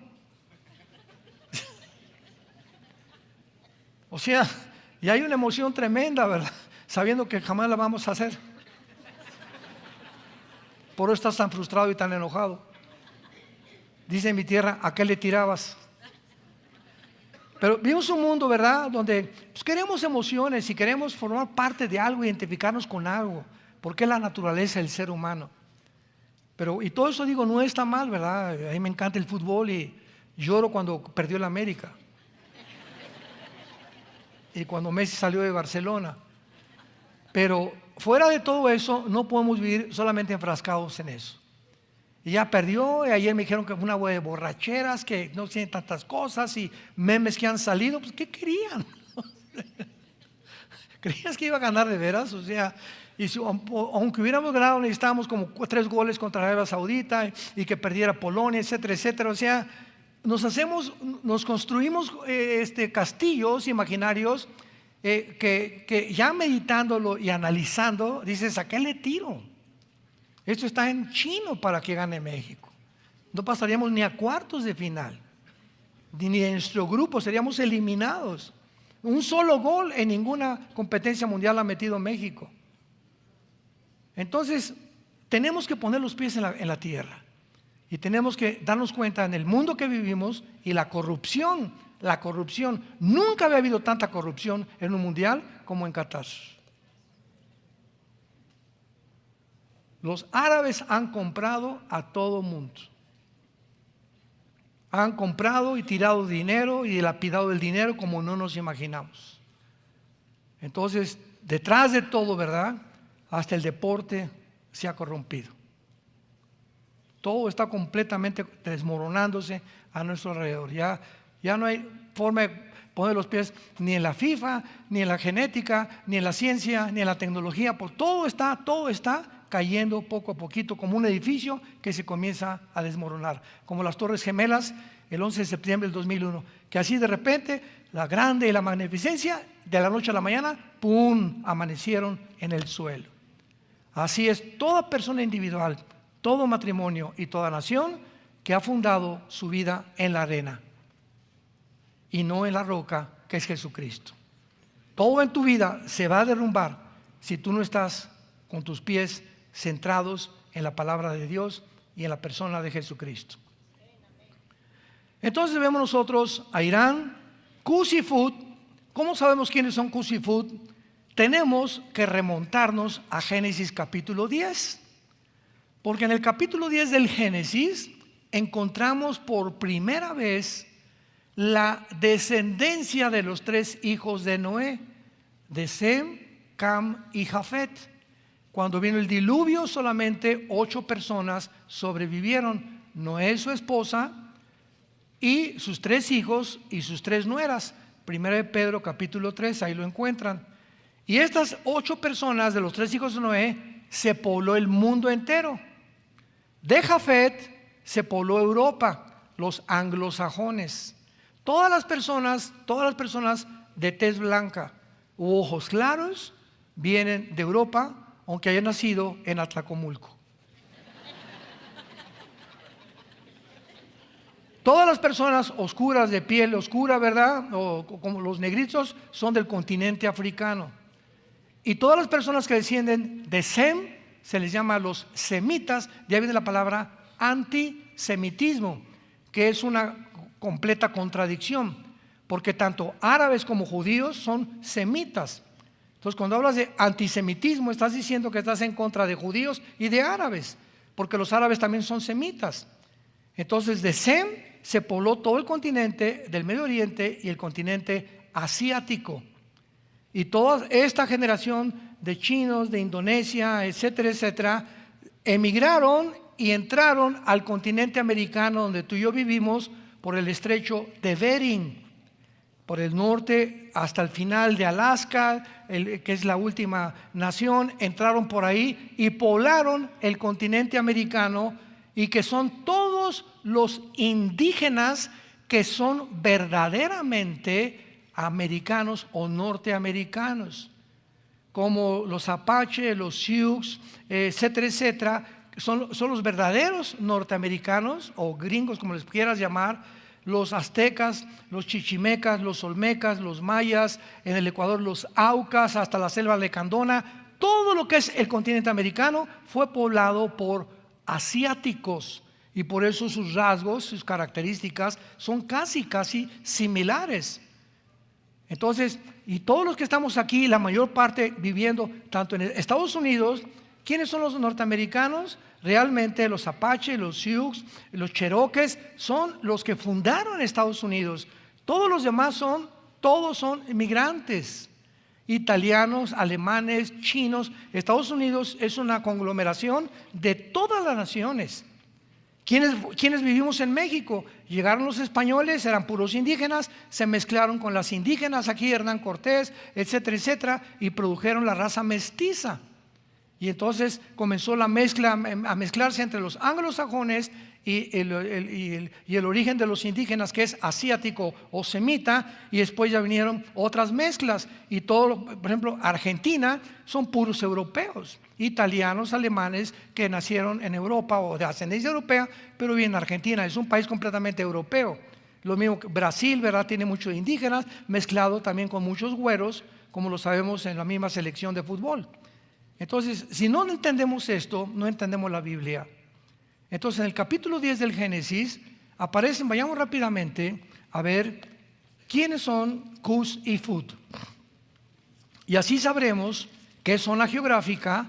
O sea, y hay una emoción tremenda, ¿verdad? Sabiendo que jamás la vamos a hacer. Por eso estás tan frustrado y tan enojado. Dice en mi tierra, ¿a qué le tirabas? Pero vivimos un mundo, ¿verdad?, donde pues, queremos emociones y queremos formar parte de algo, identificarnos con algo, porque es la naturaleza del ser humano. Pero, y todo eso digo, no está mal, ¿verdad? A mí me encanta el fútbol y lloro cuando perdió el América. Y cuando Messi salió de Barcelona. Pero fuera de todo eso, no podemos vivir solamente enfrascados en eso. Y ya perdió, y ayer me dijeron que fue una de borracheras, que no tienen tantas cosas y memes que han salido. Pues, ¿qué querían? ¿Creías que iba a ganar de veras? O sea, y si, aunque hubiéramos ganado, necesitábamos como 3 goles contra Arabia Saudita y que perdiera Polonia, etcétera, etcétera. O sea, nos construimos castillos imaginarios que ya meditándolo y analizando, dices, ¿a qué le tiro? Esto está en chino para que gane México. No pasaríamos ni a cuartos de final, ni en nuestro grupo, seríamos eliminados. Un solo gol en ninguna competencia mundial ha metido México. Entonces, tenemos que poner los pies en la tierra. Y tenemos que darnos cuenta en el mundo que vivimos y la corrupción. Nunca había habido tanta corrupción en un mundial como en Qatar. Los árabes han comprado a todo mundo. Han comprado y tirado dinero y dilapidado el dinero como no nos imaginamos. Entonces, detrás de todo, ¿verdad?, hasta el deporte se ha corrompido. Todo está completamente desmoronándose a nuestro alrededor. Ya no hay forma de poner los pies ni en la FIFA, ni en la genética, ni en la ciencia, ni en la tecnología. Pues todo está cayendo poco a poquito, como un edificio que se comienza a desmoronar, como las Torres Gemelas el 11 de septiembre del 2001, que así de repente la grande y la magnificencia, de la noche a la mañana, ¡pum!, amanecieron en el suelo. Así es toda persona individual, todo matrimonio y toda nación que ha fundado su vida en la arena y no en la roca que es Jesucristo. Todo en tu vida se va a derrumbar si tú no estás con tus pies centrados en la palabra de Dios y en la persona de Jesucristo. Entonces vemos nosotros a Irán, Cus y Fut. ¿Cómo sabemos quiénes son Cus y Fut? Tenemos que remontarnos a Génesis capítulo 10. Porque en el capítulo 10 del Génesis encontramos por primera vez la descendencia de los 3 hijos de Noé, de Sem, Cam y Jafet. Cuando vino el diluvio, solamente 8 personas sobrevivieron: Noé, su esposa, y sus 3 hijos y sus 3 nueras. Primera de Pedro capítulo 3, ahí lo encuentran. Y estas 8 personas de los 3 hijos de Noé se pobló el mundo entero. De Jafet se pobló Europa, los anglosajones. Todas las personas de tez blanca u ojos claros vienen de Europa, aunque hayan nacido en Atlacomulco. Todas las personas oscuras, de piel oscura, ¿verdad? O como los negritos, son del continente africano. Y todas las personas que descienden de Sem, se les llama los semitas. De ahí viene la palabra antisemitismo, que es una completa contradicción, porque tanto árabes como judíos son semitas. Entonces, cuando hablas de antisemitismo, estás diciendo que estás en contra de judíos y de árabes, porque los árabes también son semitas. Entonces, de Sem se pobló todo el continente del Medio Oriente y el continente asiático. Y toda esta generación de chinos, de Indonesia, etcétera, etcétera, emigraron y entraron al continente americano, donde tú y yo vivimos, por el estrecho de Bering, por el norte hasta el final de Alaska, que es la última nación. Entraron por ahí y poblaron el continente americano, y que son todos los indígenas que son verdaderamente americanos o norteamericanos, como los Apache, los Sioux, etcétera, etcétera. Son los verdaderos norteamericanos o gringos, como les quieras llamar. Los aztecas, los chichimecas, los olmecas, los mayas, en el Ecuador los aucas, hasta la selva lecandona. Todo lo que es el continente americano fue poblado por asiáticos, y por eso sus rasgos, sus características son casi similares. Entonces, y todos los que estamos aquí, la mayor parte viviendo tanto en Estados Unidos, ¿quiénes son los norteamericanos? Realmente los Apache, los Sioux, los Cherokees son los que fundaron Estados Unidos. Todos los demás todos son inmigrantes, italianos, alemanes, chinos. Estados Unidos es una conglomeración de todas las naciones. ¿Quiénes vivimos en México? Llegaron los españoles, eran puros indígenas, se mezclaron con las indígenas, aquí Hernán Cortés, etcétera, etcétera, y produjeron la raza mestiza. Y entonces comenzó la mezcla a mezclarse entre los anglosajones y el origen de los indígenas, que es asiático o semita, y después ya vinieron otras mezclas. Y todo, por ejemplo, Argentina son puros europeos, italianos, alemanes que nacieron en Europa o de ascendencia europea, pero viven en Argentina. Es un país completamente europeo. Lo mismo que Brasil, ¿verdad? Tiene muchos indígenas, mezclado también con muchos güeros, como lo sabemos en la misma selección de fútbol. Entonces, si no entendemos esto, no entendemos la Biblia. Entonces, en el capítulo 10 del Génesis aparecen, vayamos rápidamente a ver quiénes son Cus y Fut. Y así sabremos qué zona geográfica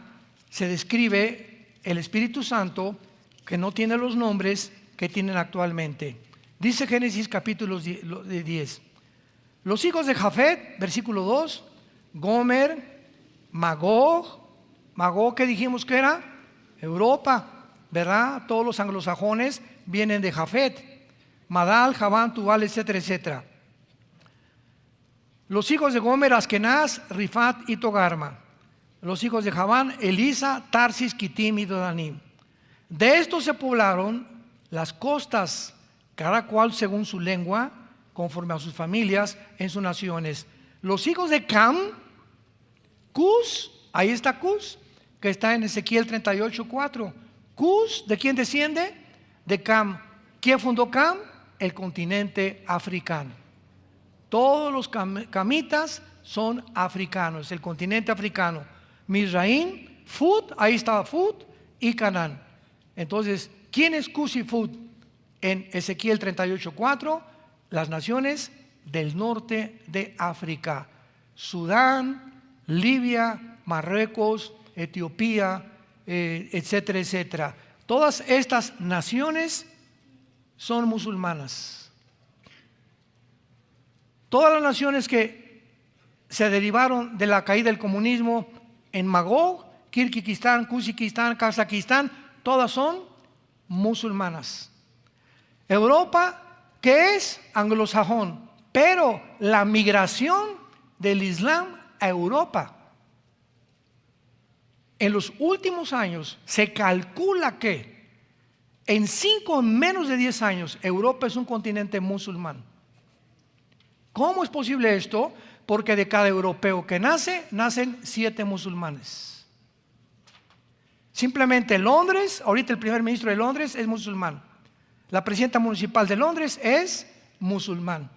se describe el Espíritu Santo, que no tiene los nombres que tienen actualmente. Dice Génesis capítulo 10. Los hijos de Jafet, versículo 2, Gomer, Magog. Magog, que dijimos que era Europa, ¿verdad? Todos los anglosajones vienen de Jafet. Madal, Javán, Tubal, etcétera, etcétera. Los hijos de Gomer, Askenaz, Rifat y Togarma. Los hijos de Javán, Elisa, Tarsis, Kitim y Dodanim. De estos se poblaron las costas, cada cual según su lengua, conforme a sus familias, en sus naciones. Los hijos de Cam, Cus, ahí está Cus, que está en Ezequiel 38:4. Cus, ¿de quién desciende? De Cam. ¿Quién fundó Cam? El continente africano. Todos los camitas son africanos, el continente africano. Mizraim, Fut, ahí estaba Fut, y Canaán. Entonces, ¿quién es Cus y Fut? En Ezequiel 38:4, las naciones del norte de África: Sudán, Libia, Marruecos, Etiopía, etcétera, etcétera. Todas estas naciones son musulmanas. Todas las naciones que se derivaron de la caída del comunismo en Magog, Kirguistán, Kuzikistán, Kazajistán, todas son musulmanas. Europa, que es anglosajón, pero la migración del Islam a Europa en los últimos años, se calcula que en menos de 10 años, Europa es un continente musulmán. ¿Cómo es posible esto? Porque de cada europeo que nacen 7 musulmanes. Simplemente Londres, ahorita el primer ministro de Londres es musulmán. la presidenta municipal de Londres es musulmán.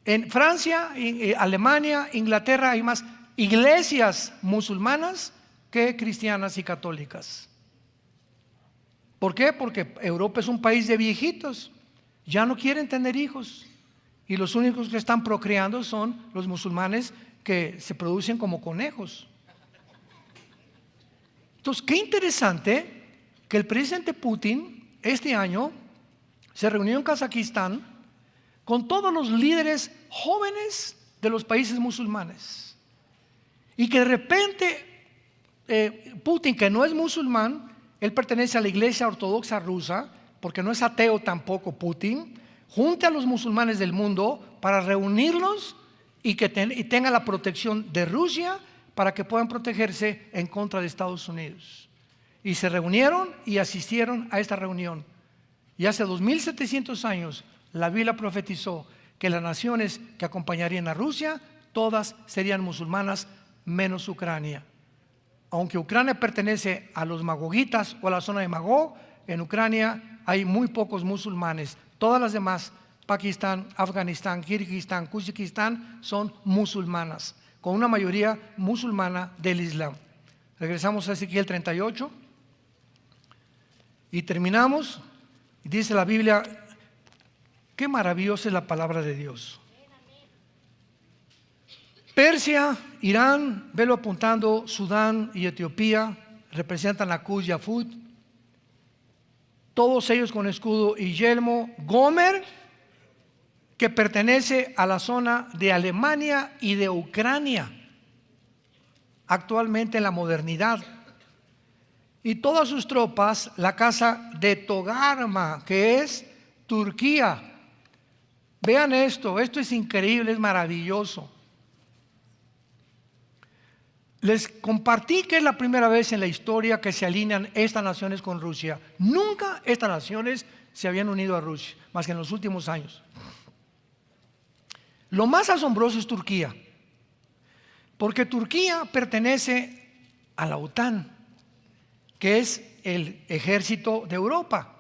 En Francia, Alemania, Inglaterra hay más iglesias musulmanas que cristianas y católicas. ¿Por qué? Porque Europa es un país de viejitos, ya no quieren tener hijos y los únicos que están procreando son los musulmanes que se producen como conejos. Entonces, qué interesante que el presidente Putin este año se reunió en Kazajistán con todos los líderes jóvenes de los países musulmanes y que de repente Putin, que no es musulmán, él pertenece a la iglesia ortodoxa rusa, porque no es ateo tampoco Putin, junte a los musulmanes del mundo para reunirlos y que tenga la protección de Rusia para que puedan protegerse en contra de Estados Unidos. Y se reunieron y asistieron a esta reunión. Y hace 2700 años la Biblia profetizó que las naciones que acompañarían a Rusia, todas serían musulmanas menos Ucrania. Aunque Ucrania pertenece a los magogitas o a la zona de Magog, en Ucrania hay muy pocos musulmanes. Todas las demás, Pakistán, Afganistán, Kirguistán, Kuzbekistán, son musulmanas, con una mayoría musulmana del Islam. Regresamos a Ezequiel 38 y terminamos. Dice la Biblia, qué maravillosa es la palabra de Dios. Persia, Irán, velo apuntando, Sudán y Etiopía representan a Cus y a Fut, todos ellos con escudo y yelmo. Gomer, que pertenece a la zona de Alemania y de Ucrania, actualmente en la modernidad. Y todas sus tropas, la casa de Togarma, que es Turquía. Vean esto es increíble, es maravilloso. Les compartí que es la primera vez en la historia que se alinean estas naciones con Rusia. Nunca estas naciones se habían unido a Rusia, más que en los últimos años. Lo más asombroso es Turquía, porque Turquía pertenece a la OTAN, que es el ejército de Europa,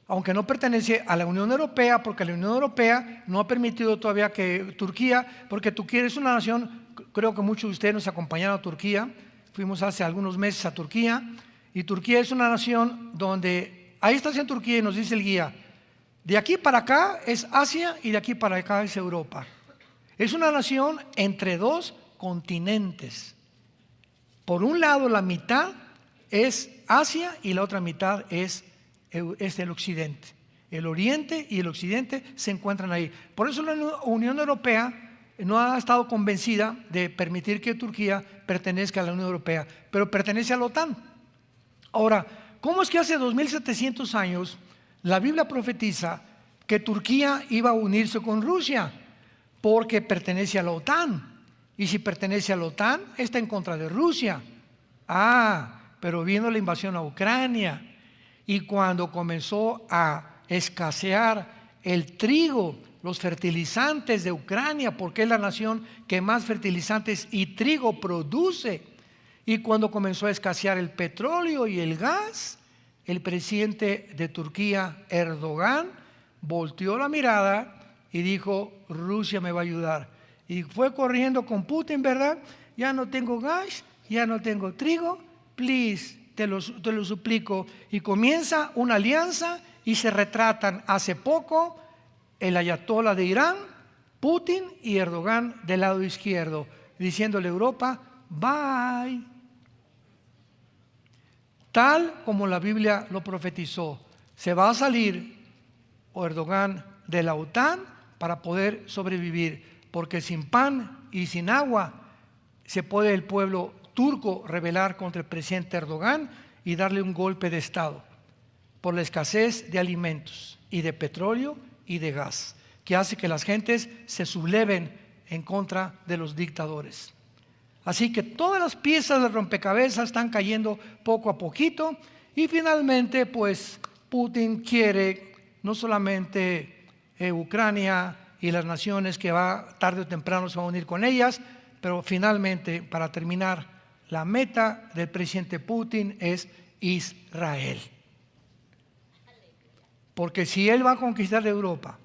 aunque no pertenece a la Unión Europea, porque la Unión Europea no ha permitido todavía que Turquía, porque Turquía es una nación, creo que muchos de ustedes nos acompañaron a Turquía, fuimos hace algunos meses a Turquía, y Turquía es una nación donde, ahí estás en Turquía y nos dice el guía, de aquí para acá es Asia y de aquí para acá es Europa. Es una nación entre dos continentes. Por un lado la mitad es Asia y la otra mitad es el occidente. El oriente y el occidente se encuentran ahí. Por eso la Unión Europea no ha estado convencida de permitir que Turquía pertenezca a la Unión Europea, pero pertenece a la OTAN. Ahora, ¿cómo es que hace 2700 años la Biblia profetiza que Turquía iba a unirse con Rusia? Porque pertenece a la OTAN. Y si pertenece a la OTAN, está en contra de Rusia. Pero vino la invasión a Ucrania. Y cuando comenzó a escasear el trigo, los fertilizantes de Ucrania, porque es la nación que más fertilizantes y trigo produce, y cuando comenzó a escasear el petróleo y el gas, el presidente de Turquía, Erdogan, volteó la mirada y dijo, Rusia me va a ayudar. Y fue corriendo con Putin, ¿verdad? Ya no tengo gas, ya no tengo trigo, please, te lo suplico. Y comienza una alianza y se retratan hace poco el ayatolá de Irán, Putin y Erdogan del lado izquierdo, diciéndole a Europa, bye. Tal como la Biblia lo profetizó, se va a salir Erdogan de la OTAN para poder sobrevivir, porque sin pan y sin agua se puede el pueblo turco rebelar contra el presidente Erdogan y darle un golpe de estado por la escasez de alimentos y de petróleo y de gas, que hace que las gentes se subleven en contra de los dictadores. Así que todas las piezas del rompecabezas están cayendo poco a poquito y finalmente pues Putin quiere no solamente Ucrania y las naciones que tarde o temprano se van a unir con ellas, pero finalmente, para terminar, la meta del presidente Putin es Israel. Porque si él va a conquistar Europa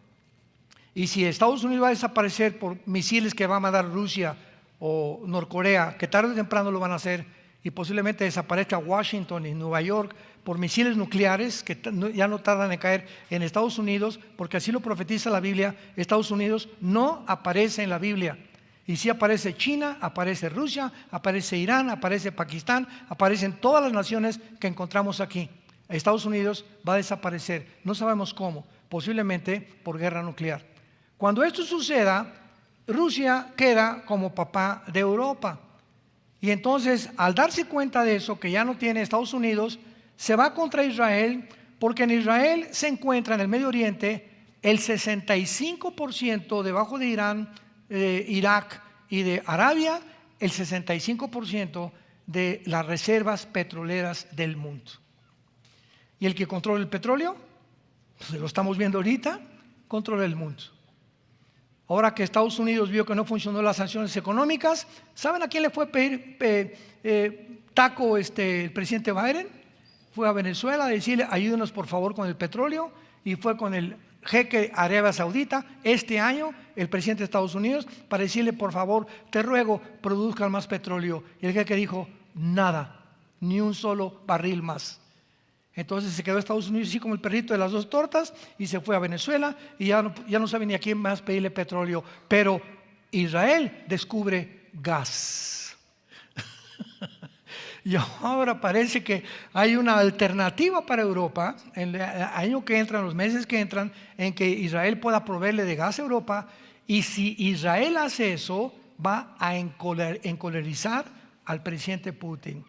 y si Estados Unidos va a desaparecer por misiles que va a mandar Rusia o Norcorea, que tarde o temprano lo van a hacer, y posiblemente desaparezca Washington y Nueva York por misiles nucleares que ya no tardan en caer en Estados Unidos, porque así lo profetiza la Biblia. Estados Unidos no aparece en la Biblia. Y sí aparece China, aparece Rusia, aparece Irán, aparece Pakistán, aparecen todas las naciones que encontramos aquí. Estados Unidos va a desaparecer, no sabemos cómo, posiblemente por guerra nuclear. Cuando esto suceda, Rusia queda como papá de Europa. Y entonces, al darse cuenta de eso, que ya no tiene Estados Unidos, se va contra Israel, porque en Israel se encuentra en el Medio Oriente el 65% debajo de Irán, Irak y de Arabia, el 65% de las reservas petroleras del mundo. Y el que controla el petróleo, pues lo estamos viendo ahorita, controla el mundo. Ahora que Estados Unidos vio que no funcionó las sanciones económicas, ¿saben a quién le fue a pedir taco el presidente Biden? Fue a Venezuela a decirle: ayúdenos por favor con el petróleo, y fue con el jeque Arabia Saudita este año, el presidente de Estados Unidos, para decirle: por favor, te ruego, produzcan más petróleo. Y el jeque dijo: nada, ni un solo barril más. Entonces se quedó Estados Unidos así como el perrito de las dos tortas y se fue a Venezuela, y ya no sabe ni a quién más pedirle petróleo. Pero Israel descubre gas. Y ahora parece que hay una alternativa para Europa en el año que entra, en los meses que entran, en que Israel pueda proveerle de gas a Europa. Y si Israel hace eso, va a encolerizar al presidente Putin,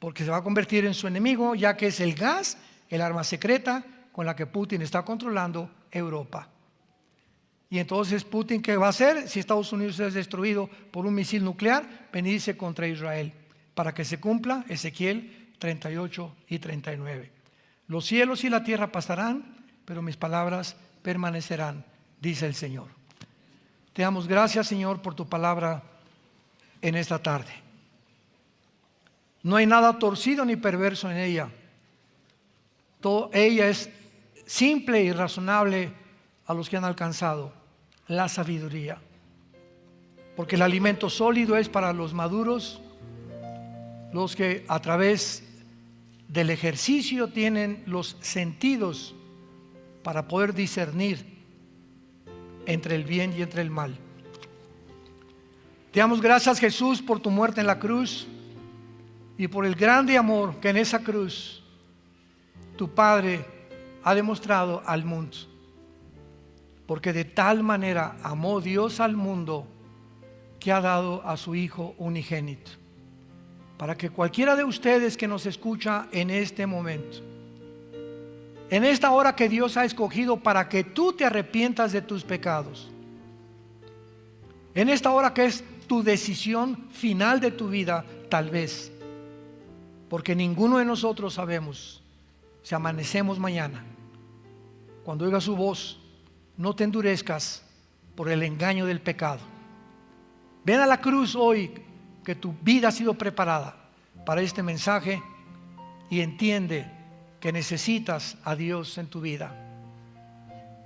porque se va a convertir en su enemigo, ya que es el gas, el arma secreta con la que Putin está controlando Europa. Y entonces Putin, ¿qué va a hacer si Estados Unidos es destruido por un misil nuclear? Venirse contra Israel, para que se cumpla Ezequiel 38 y 39. Los cielos y la tierra pasarán, pero mis palabras permanecerán, dice el Señor. Te damos gracias, Señor, por tu palabra en esta tarde. No hay nada torcido ni perverso en ella. Ella es simple y razonable a los que han alcanzado la sabiduría. Porque el alimento sólido es para los maduros, los que a través del ejercicio tienen los sentidos para poder discernir entre el bien y entre el mal. Te damos gracias, Jesús, por tu muerte en la cruz y por el grande amor que en esa cruz tu Padre ha demostrado al mundo. Porque de tal manera amó Dios al mundo que ha dado a su Hijo unigénito, para que cualquiera de ustedes que nos escucha en este momento, en esta hora que Dios ha escogido para que tú te arrepientas de tus pecados, en esta hora que es tu decisión final de tu vida, tal vez, porque ninguno de nosotros sabemos si amanecemos mañana. Cuando oigas su voz, no te endurezcas por el engaño del pecado. Ven a la cruz hoy, que tu vida ha sido preparada para este mensaje, y entiende que necesitas a Dios en tu vida.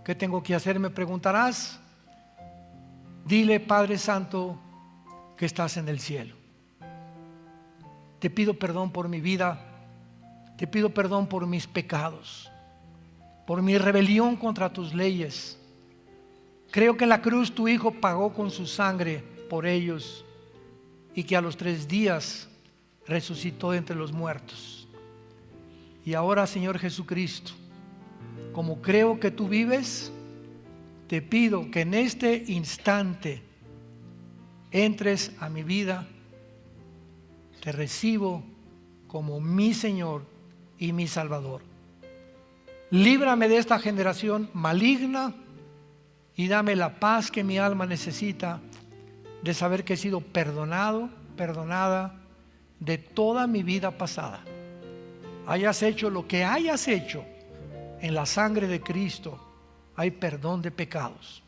¿Qué tengo que hacer?, me preguntarás. Dile: Padre Santo que estás en el cielo, te pido perdón por mi vida, te pido perdón por mis pecados, por mi rebelión contra tus leyes. Creo que en la cruz tu Hijo pagó con su sangre por ellos, y que a los 3 días resucitó de entre los muertos. Y ahora, Señor Jesucristo, como creo que tú vives, te pido que en este instante entres a mi vida. Te recibo como mi Señor y mi Salvador. Líbrame de esta generación maligna y dame la paz que mi alma necesita, de saber que he sido perdonado, perdonada de toda mi vida pasada. Hayas hecho lo que hayas hecho, en la sangre de Cristo hay perdón de pecados.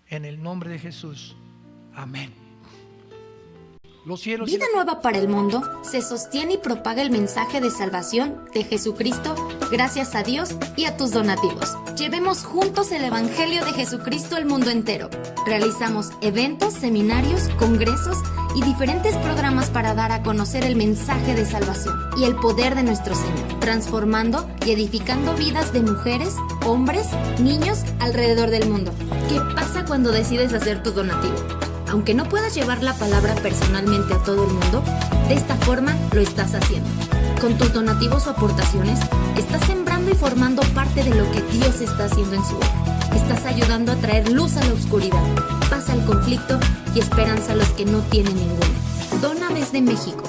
En el nombre de Jesús. Amén. los cielos. Vida Nueva para el Mundo se sostiene y propaga el mensaje de salvación de Jesucristo gracias a Dios y a tus donativos. Llevemos juntos el Evangelio de Jesucristo al mundo entero. Realizamos eventos, seminarios, congresos y diferentes programas para dar a conocer el mensaje de salvación y el poder de nuestro Señor, transformando y edificando vidas de mujeres, hombres, niños alrededor del mundo. ¿Qué pasa cuando decides hacer tu donativo? Aunque no puedas llevar la palabra personalmente a todo el mundo, de esta forma lo estás haciendo. Con tus donativos o aportaciones, estás sembrando y formando parte de lo que Dios está haciendo en su obra. Estás ayudando a traer luz a la oscuridad, paz al conflicto y esperanza a los que no tienen ninguna. Dona desde México.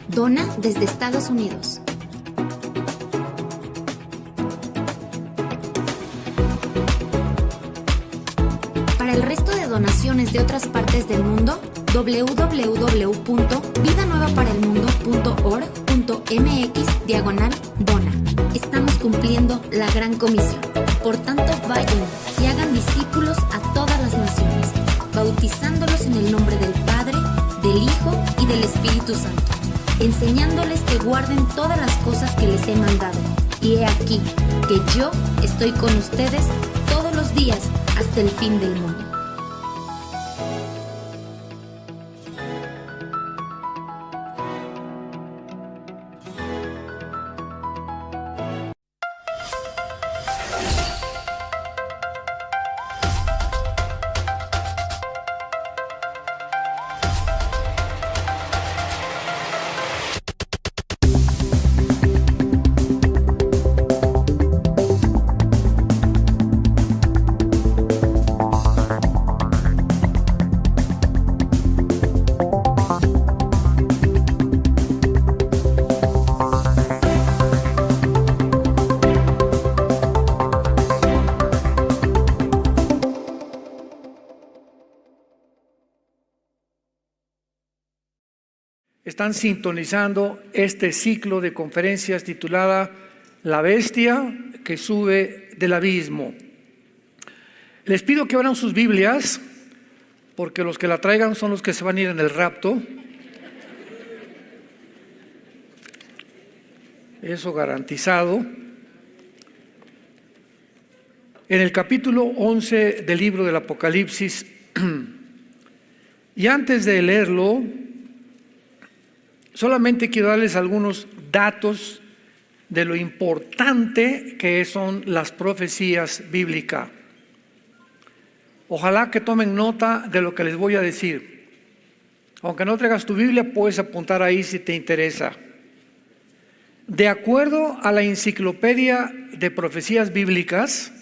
Dona desde Estados Unidos. Para el resto de donaciones de otras partes del mundo, www.vidanuevaparelmundo.org.mx/dona. Estamos cumpliendo la gran comisión. Por tanto, vayan y hagan discípulos a todas las naciones, bautizándolos en el nombre del Padre, del Hijo y del Espíritu Santo, enseñándoles que guarden todas las cosas que les he mandado. Y he aquí que yo estoy con ustedes todos los días hasta el fin del mundo. Están sintonizando este ciclo de conferencias titulada La bestia que sube del abismo. Les pido que abran sus Biblias, porque los que la traigan son los que se van a ir en el rapto. Eso garantizado. En el capítulo 11 del libro del Apocalipsis. Y antes de leerlo, solamente quiero darles algunos datos de lo importante que son las profecías bíblicas. Ojalá que tomen nota de lo que les voy a decir. Aunque no traigas tu Biblia, puedes apuntar ahí si te interesa. De acuerdo a la Enciclopedia de Profecías Bíblicas,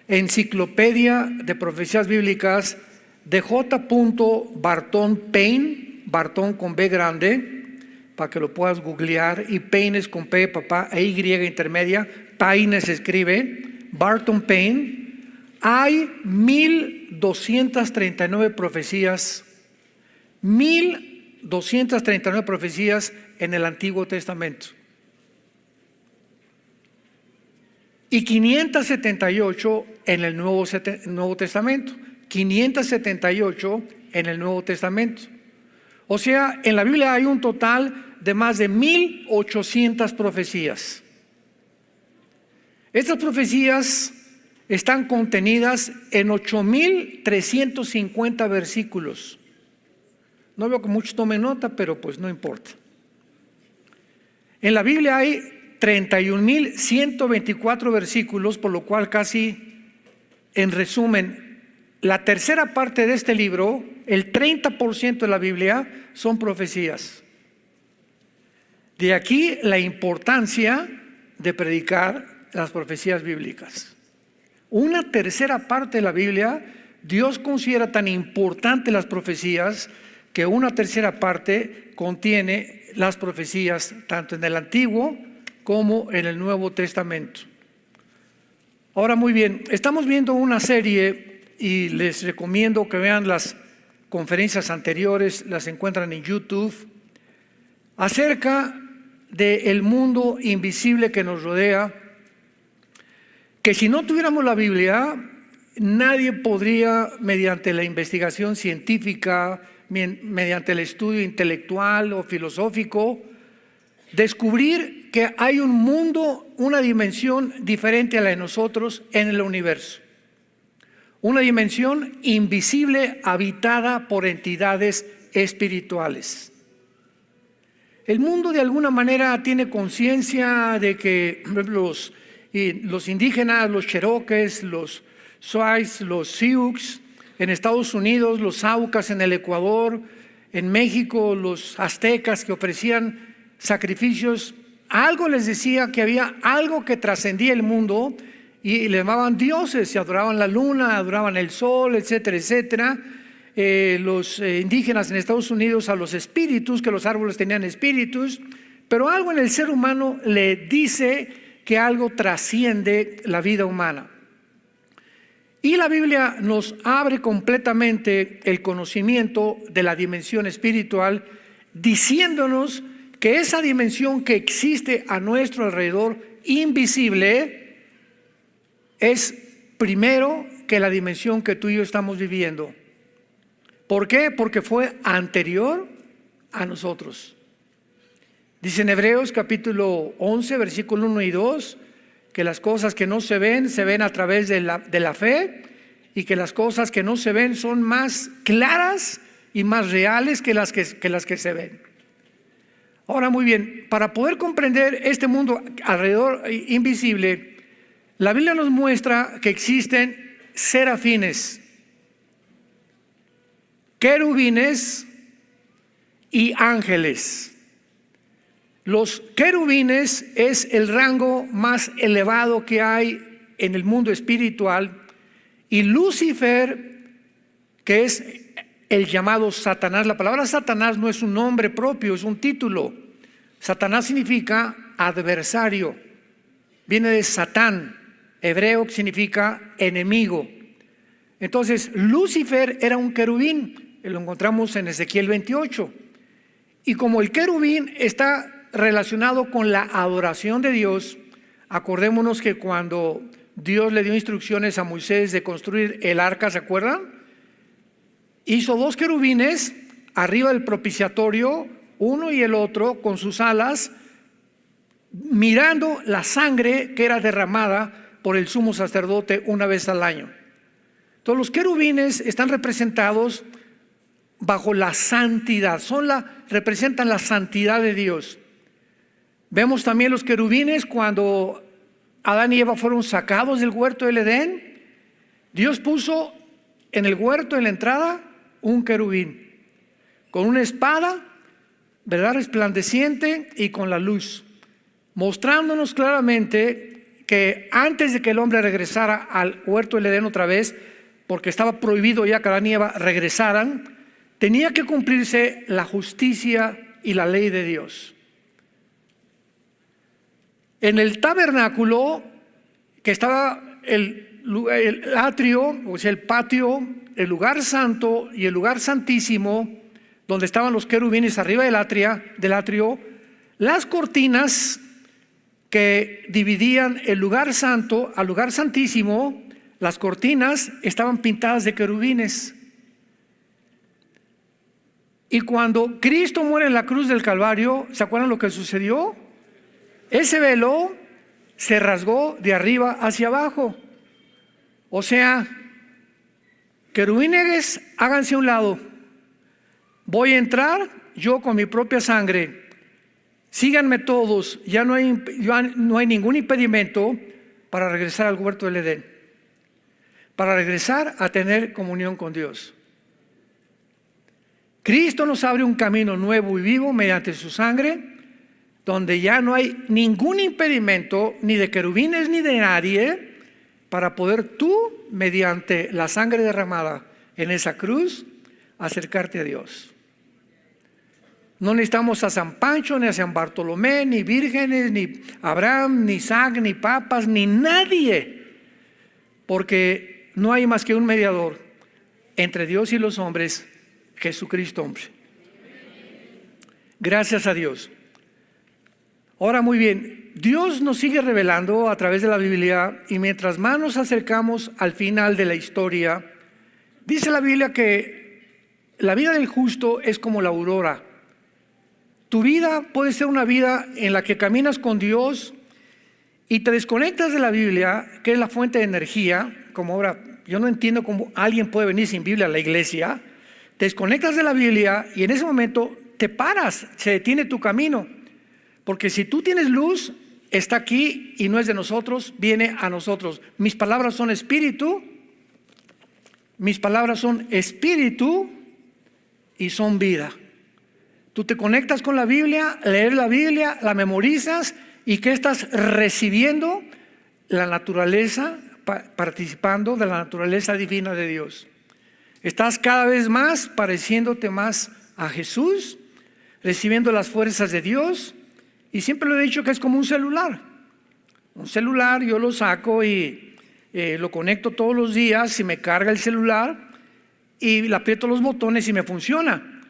Enciclopedia de Profecías Bíblicas de J. Barton Payne, Barton con B grande, para que lo puedas googlear, y Payne es con P de papá e Y intermedia, Payne se escribe, Barton Payne. Hay 1239 profecías, 1239 profecías en el Antiguo Testamento. Y 578 en el Nuevo Testamento. 578 en el Nuevo Testamento. O sea, en la Biblia hay un total de más de 1800 profecías. Estas profecías están contenidas en 8350 versículos. No veo que muchos tomen nota, pero pues no importa. En la Biblia hay 31.124 versículos, por lo cual casi, en resumen, la tercera parte de este libro, el 30% de la Biblia, son profecías. De aquí la importancia de predicar las profecías bíblicas. Una tercera parte de la Biblia, Dios considera tan importante las profecías que una tercera parte contiene las profecías tanto en el Antiguo como en el Nuevo Testamento. Ahora, muy bien, estamos viendo una serie y les recomiendo que vean las conferencias anteriores, las encuentran en YouTube, acerca del mundo invisible que nos rodea, que si no tuviéramos la Biblia, nadie podría, mediante la investigación científica, mediante el estudio intelectual o filosófico, descubrir que hay un mundo, una dimensión diferente a la de nosotros en el universo. Una dimensión invisible habitada por entidades espirituales. El mundo de alguna manera tiene conciencia de que los indígenas, los cherokees, los Suais, los Sioux en Estados Unidos, los Aucas en el Ecuador, en México, los aztecas que ofrecían sacrificios, algo les decía que había algo que trascendía el mundo y le llamaban dioses, se adoraban la luna, adoraban el sol, etcétera, etcétera. Los indígenas en Estados Unidos a los espíritus, que los árboles tenían espíritus, pero algo en el ser humano le dice que algo trasciende la vida humana. Y la Biblia nos abre completamente el conocimiento de la dimensión espiritual, diciéndonos que esa dimensión que existe a nuestro alrededor, invisible, es primero que la dimensión que tú y yo estamos viviendo. ¿Por qué? Porque fue anterior a nosotros. Dice en Hebreos capítulo 11, versículo 1 y 2, que las cosas que no se ven a través de la fe, y que las cosas que no se ven son más claras y más reales que las que se ven. Ahora, muy bien, para poder comprender este mundo alrededor invisible, la Biblia nos muestra que existen serafines, querubines y ángeles. Los querubines es el rango más elevado que hay en el mundo espiritual, y Lucifer, que es el llamado Satanás. La palabra Satanás no es un nombre propio, es un título. Satanás significa adversario, viene de Satán, hebreo, que significa enemigo. Entonces Lucifer era un querubín, lo encontramos en Ezequiel 28, y como el querubín está relacionado con la adoración de Dios, acordémonos que cuando Dios le dio instrucciones a Moisés de construir el arca, ¿se acuerdan? Hizo dos querubines arriba del propiciatorio, uno y el otro con sus alas, mirando la sangre que era derramada por el sumo sacerdote una vez al año. Entonces los querubines están representados bajo la santidad, representan la santidad de Dios. Vemos también los querubines cuando Adán y Eva fueron sacados del huerto del Edén. Dios puso en el huerto, en la entrada, un querubín con una espada, ¿verdad?, resplandeciente y con la luz, mostrándonos claramente que antes de que el hombre regresara al huerto del Edén otra vez, porque estaba prohibido ya que Adán y Eva regresaran, tenía que cumplirse la justicia y la ley de Dios. En el tabernáculo, que estaba el atrio, o sea, el patio, el lugar santo y el lugar santísimo, donde estaban los querubines arriba del atrio, las cortinas que dividían el lugar santo al lugar santísimo, las cortinas estaban pintadas de querubines. Y cuando Cristo muere en la cruz del Calvario, ¿se acuerdan lo que sucedió? Ese velo se rasgó de arriba hacia abajo. O sea, querubines, háganse a un lado. Voy a entrar yo con mi propia sangre. Síganme todos. Ya no hay ningún impedimento para regresar al huerto del Edén, para regresar a tener comunión con Dios. Cristo nos abre un camino nuevo y vivo mediante su sangre, donde ya no hay ningún impedimento, ni de querubines ni de nadie, para poder tú, mediante la sangre derramada en esa cruz, acercarte a Dios. No necesitamos a San Pancho, ni a San Bartolomé, ni vírgenes, ni Abraham, ni Isaac, ni papas, ni nadie, porque no hay más que un mediador entre Dios y los hombres, Jesucristo hombre. Gracias a Dios. Ahora, muy bien, Dios nos sigue revelando a través de la Biblia, y mientras más nos acercamos al final de la historia, dice la Biblia que la vida del justo es como la aurora. Tu vida puede ser una vida en la que caminas con Dios y te desconectas de la Biblia, que es la fuente de energía. Como ahora, yo no entiendo cómo alguien puede venir sin Biblia a la iglesia. Te desconectas de la Biblia y en ese momento te paras, se detiene tu camino. Porque si tú tienes luz, está aquí y no es de nosotros, viene a nosotros. Mis palabras son espíritu, y son vida. Tú te conectas con la Biblia, lees la Biblia, la memorizas, y ¿qué estás recibiendo? La naturaleza, participando de la naturaleza divina de Dios. Estás cada vez más pareciéndote más a Jesús, recibiendo las fuerzas de Dios. Y siempre lo he dicho que es como un celular. Un celular yo lo saco y lo conecto todos los días y me carga el celular y le aprieto los botones y me funciona.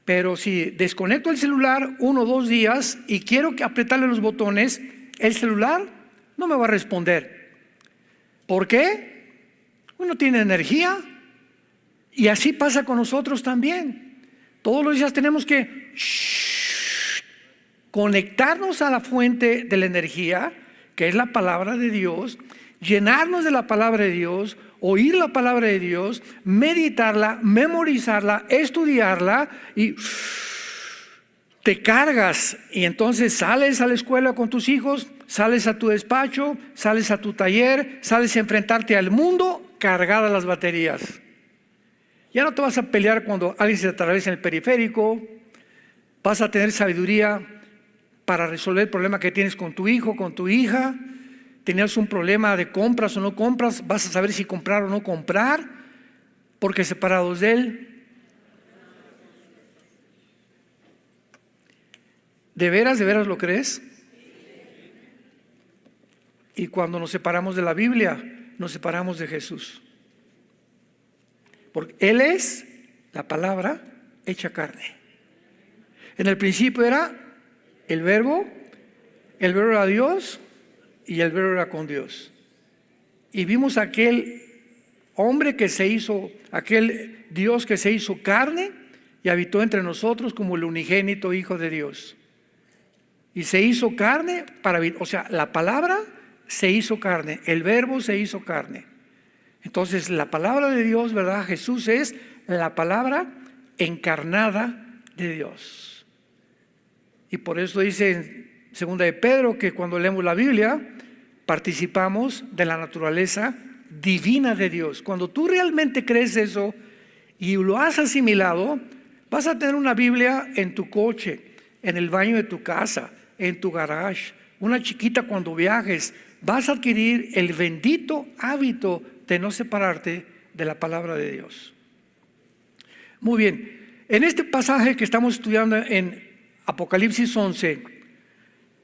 Pero si desconecto el celular 1 o 2 días y quiero apretarle los botones, el celular no me va a responder. ¿Por qué? Uno tiene energía, y así pasa con nosotros también. Todos los días tenemos que conectarnos a la fuente de la energía, que es la palabra de Dios, llenarnos de la palabra de Dios, oír la palabra de Dios, meditarla, memorizarla, estudiarla, y te cargas. Y entonces sales a la escuela con tus hijos, sales a tu despacho, sales a tu taller, sales a enfrentarte al mundo cargadas las baterías. Ya no te vas a pelear cuando alguien se atraviesa en el periférico. Vas a tener sabiduría para resolver el problema que tienes con tu hijo, con tu hija. Tenías un problema de compras o no compras, vas a saber si comprar o no comprar, porque separados de Él. ¿De veras lo crees? Y cuando nos separamos de la Biblia, nos separamos de Jesús. Porque Él es la palabra hecha carne. En el principio era el verbo era Dios y el verbo era con Dios. Y vimos aquel hombre que se hizo, aquel Dios que se hizo carne y habitó entre nosotros como el unigénito Hijo de Dios. Y se hizo carne para vivir, o sea, la palabra se hizo carne, el verbo se hizo carne. Entonces la palabra de Dios, ¿verdad? Jesús es la palabra encarnada de Dios. Y por eso dice en 2 de Pedro que cuando leemos la Biblia participamos de la naturaleza divina de Dios. Cuando tú realmente crees eso y lo has asimilado, vas a tener una Biblia en tu coche, en el baño de tu casa, en tu garage, una chiquita cuando viajes. Vas a adquirir el bendito hábito de no separarte de la palabra de Dios. Muy bien, en este pasaje que estamos estudiando en Apocalipsis 11,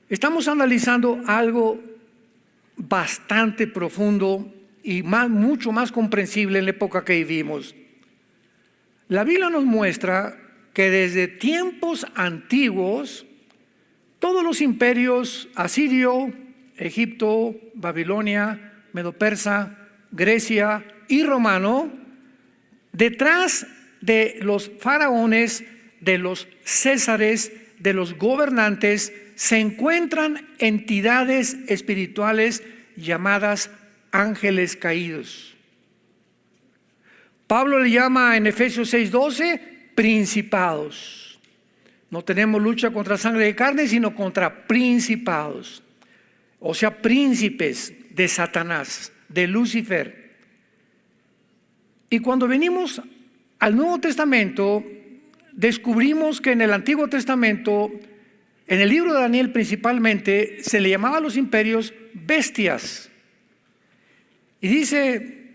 estamos analizando algo bastante profundo y mucho más comprensible en la época que vivimos. La Biblia nos muestra que desde tiempos antiguos, todos los imperios asirio, Egipto, Babilonia, Medo-Persa, Grecia y romano, detrás de los faraones, de los césares, de los gobernantes, se encuentran entidades espirituales llamadas ángeles caídos. Pablo le llama en Efesios 6:12 principados. No tenemos lucha contra sangre de carne, sino contra principados, o sea, príncipes de Satanás, de Lucifer. Y cuando venimos al Nuevo Testamento, descubrimos que en el Antiguo Testamento, en el libro de Daniel principalmente, se le llamaba a los imperios bestias. Y dice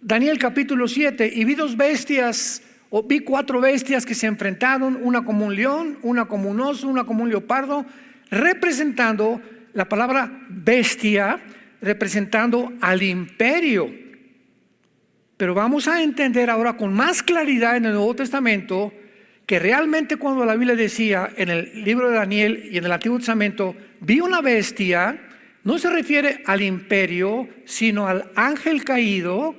Daniel capítulo 7, y vi 4 bestias que se enfrentaron, una como un león, una como un oso, una como un leopardo, representando la palabra bestia, representando al imperio. Pero vamos a entender ahora con más claridad en el Nuevo Testamento que realmente cuando la Biblia decía en el libro de Daniel y en el Antiguo Testamento, vi una bestia, no se refiere al imperio, sino al ángel caído,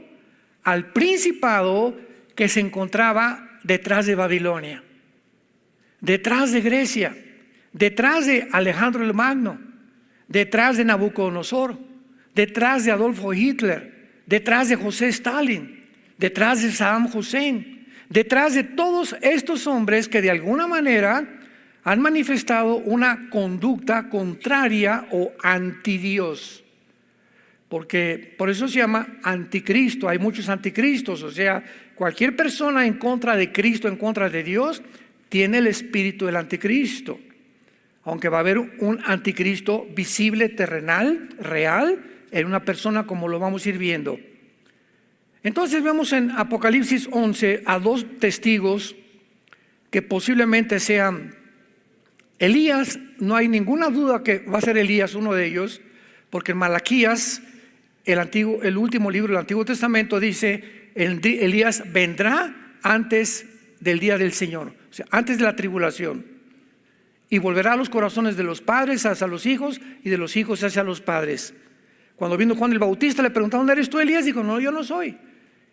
al principado que se encontraba detrás de Babilonia, detrás de Grecia, detrás de Alejandro el Magno, detrás de Nabucodonosor, detrás de Adolfo Hitler, detrás de José Stalin, detrás de Saddam Hussein, detrás de todos estos hombres que de alguna manera han manifestado una conducta contraria o antidios. Porque por eso se llama anticristo. Hay muchos anticristos, o sea, cualquier persona en contra de Cristo, en contra de Dios, tiene el espíritu del anticristo. Aunque va a haber un anticristo visible, terrenal, real, en una persona, como lo vamos a ir viendo. Entonces vemos en Apocalipsis 11 a dos testigos que posiblemente sean Elías. No hay ninguna duda que va a ser Elías uno de ellos, porque en Malaquías, el último libro del Antiguo Testamento, dice: Elías vendrá antes del día del Señor, o sea, antes de la tribulación, y volverá a los corazones de los padres hacia los hijos y de los hijos hacia los padres. Cuando vino Juan el Bautista, le preguntaron: ¿eres tú Elías? Dijo: no, yo no soy.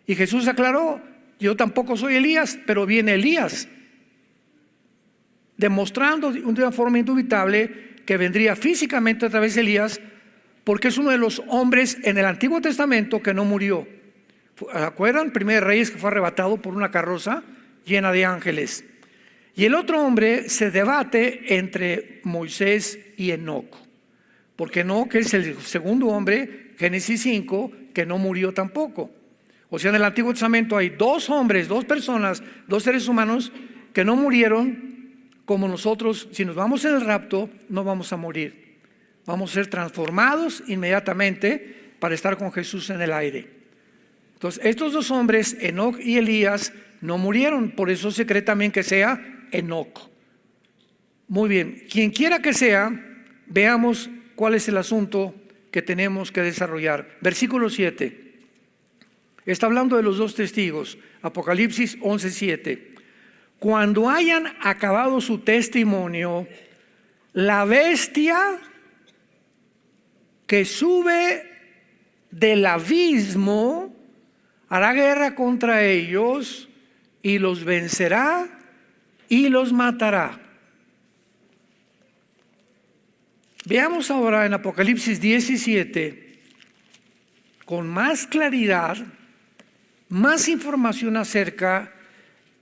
Y Jesús aclaró: yo tampoco soy Elías, pero viene Elías, demostrando de una forma indubitable que vendría físicamente a través de Elías, porque es uno de los hombres en el Antiguo Testamento que no murió. ¿Acuerdan? Primer Reyes, que fue arrebatado por una carroza llena de ángeles. Y el otro hombre se debate entre Moisés y Enoc, porque Enoc es el segundo hombre, Génesis 5, que no murió tampoco. O sea, en el Antiguo Testamento hay dos hombres, dos personas, dos seres humanos que no murieron como nosotros. Si nos vamos en el rapto, no vamos a morir. Vamos a ser transformados inmediatamente para estar con Jesús en el aire. Entonces, estos dos hombres, Enoc y Elías, no murieron. Por eso se cree también que sea Enoc. Muy bien, quien quiera que sea, veamos cuál es el asunto que tenemos que desarrollar. Versículo 7. Está hablando de los dos testigos. Apocalipsis 11:7. Cuando hayan acabado su testimonio, la bestia que sube del abismo hará guerra contra ellos y los vencerá y los matará. Veamos ahora en Apocalipsis 17 con más claridad, más información acerca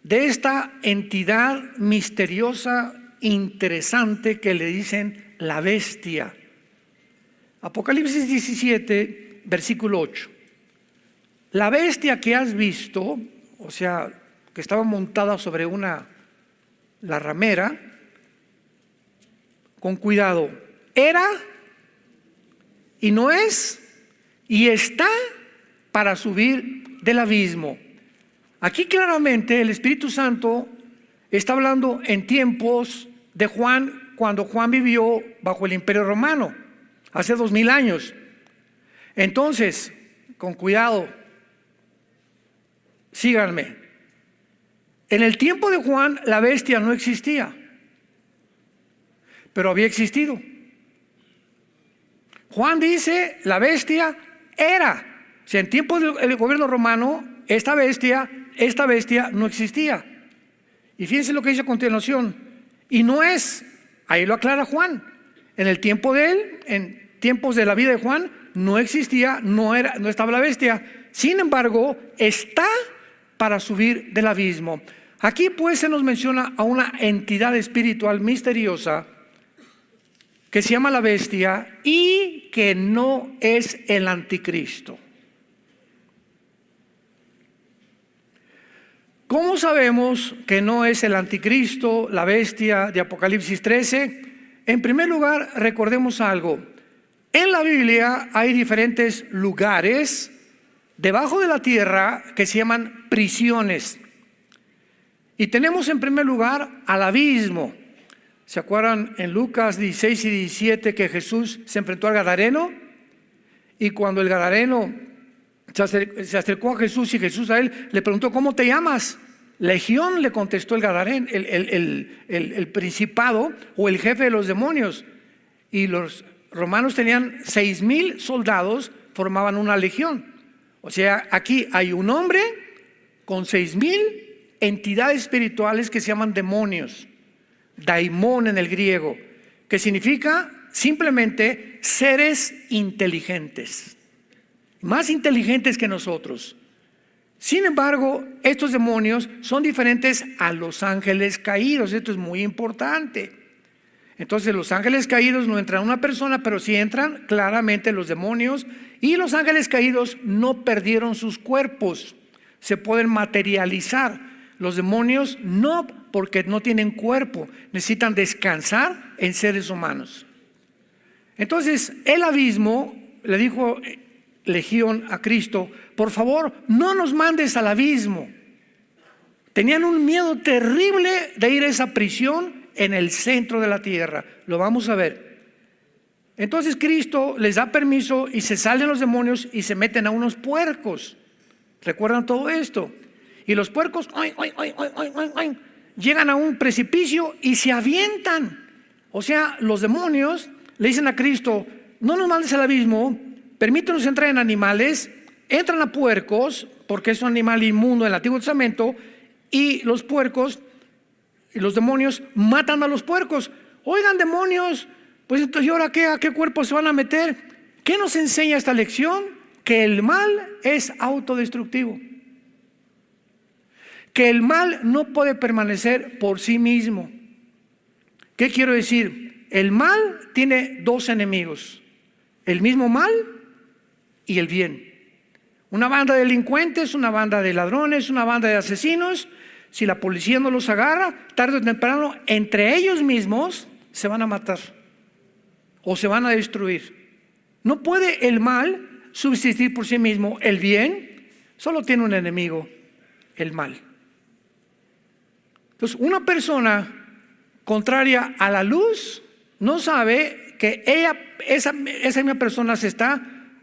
de esta entidad misteriosa, interesante, que le dicen la bestia. Apocalipsis 17, versículo 8. La bestia que has visto, o sea, que estaba montada sobre la ramera, con cuidado, era y no es y está para subir del abismo. Aquí claramente el Espíritu Santo está hablando en tiempos de Juan, cuando Juan vivió bajo el Imperio Romano, hace 2000 años. Entonces, con cuidado, síganme. En el tiempo de Juan la bestia no existía, pero había existido. Juan dice: la bestia era. O sea, en tiempos del gobierno romano, esta bestia no existía. Y fíjense lo que dice a continuación: y no es. Ahí lo aclara Juan. En el tiempo de él, en tiempos de la vida de Juan, no existía, no estaba la bestia. Sin embargo, está para subir del abismo. Aquí pues se nos menciona a una entidad espiritual misteriosa que se llama la bestia y que no es el anticristo. ¿Cómo sabemos que no es el anticristo, la bestia de Apocalipsis 13? En primer lugar, recordemos algo. En la Biblia hay diferentes lugares debajo de la tierra que se llaman prisiones. Y tenemos en primer lugar al abismo. ¿Se acuerdan en Lucas 16 y 17 que Jesús se enfrentó al Gadareno? Y cuando el Gadareno se acercó a Jesús y Jesús a él le preguntó: ¿cómo te llamas? Legión, le contestó el Gadareno, el principado o el jefe de los demonios. Y los romanos tenían 6,000 soldados, formaban una legión. O sea, aquí hay un hombre con 6,000 entidades espirituales que se llaman demonios. Daimón en el griego, que significa simplemente seres inteligentes, más inteligentes que nosotros. Sin embargo, estos demonios son diferentes a los ángeles caídos. Esto es muy importante. Entonces, los ángeles caídos no entran a una persona, pero sí entran claramente los demonios. Y los ángeles caídos no perdieron sus cuerpos, se pueden materializar. Los demonios no, porque no tienen cuerpo, necesitan descansar en seres humanos. Entonces, el abismo, le dijo Legión a Cristo: por favor, no nos mandes al abismo. Tenían un miedo terrible de ir a esa prisión en el centro de la tierra. Lo vamos a ver. Entonces Cristo les da permiso y se salen los demonios y se meten a unos puercos. ¿Recuerdan todo esto? Y los puercos llegan a un precipicio y se avientan. O sea, los demonios le dicen a Cristo: no nos mandes al abismo, permítanos entrar en animales. Entran a puercos, porque es un animal inmundo en el Antiguo Testamento, y los puercos y los demonios matan a los puercos. Oigan, demonios, pues entonces, ¿y ahora qué? ¿A qué cuerpo se van a meter? ¿Qué nos enseña esta lección? Que el mal es autodestructivo, que el mal no puede permanecer por sí mismo. ¿Qué quiero decir? El mal tiene dos enemigos: el mismo mal y el bien. Una banda de delincuentes, una banda de ladrones, una banda de asesinos, si la policía no los agarra, tarde o temprano, entre ellos mismos se van a matar o se van a destruir. No puede el mal subsistir por sí mismo. El bien solo tiene un enemigo: el mal. Entonces, una persona contraria a la luz no sabe que esa misma persona se está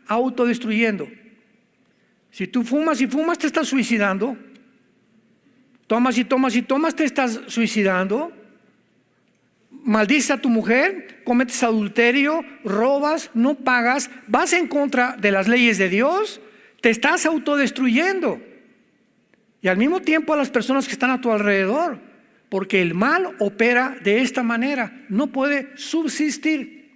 autodestruyendo. Si tú fumas y fumas, te estás suicidando. Tomas y tomas y tomas, te estás suicidando. Maldices a tu mujer, cometes adulterio, robas, no pagas, vas en contra de las leyes de Dios, te estás autodestruyendo. Y al mismo tiempo a las personas que están a tu alrededor, porque el mal opera de esta manera, no puede subsistir.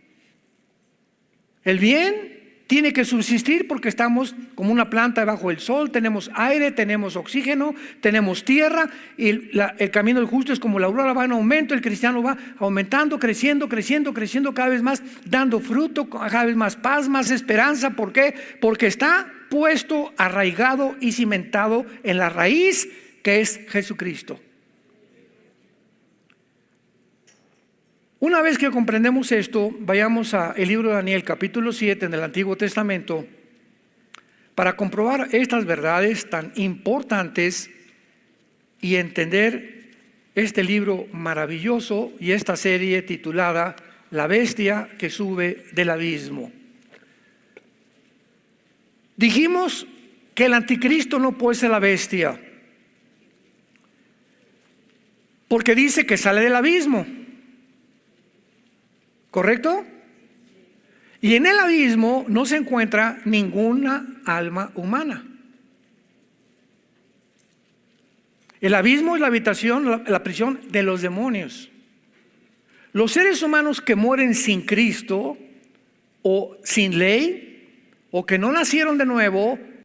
El bien tiene que subsistir porque estamos como una planta debajo del sol, tenemos aire, tenemos oxígeno, tenemos tierra, y el camino del justo es como la aurora, va en aumento. El cristiano va aumentando, creciendo cada vez más, dando fruto, cada vez más paz, más esperanza. ¿Por qué? Porque está puesto, arraigado y cimentado en la raíz que es Jesucristo. Una vez que comprendemos esto, vayamos al libro de Daniel, capítulo 7 en el Antiguo Testamento, para comprobar estas verdades tan importantes y entender este libro maravilloso y esta serie titulada La bestia que sube del abismo. Dijimos que el anticristo no puede ser la bestia, porque dice que sale del abismo. ¿Correcto? Y en el abismo no se encuentra ninguna alma humana. El abismo es la habitación, la prisión de los demonios. Los seres humanos que mueren sin Cristo o sin ley o que no nacieron de nuevo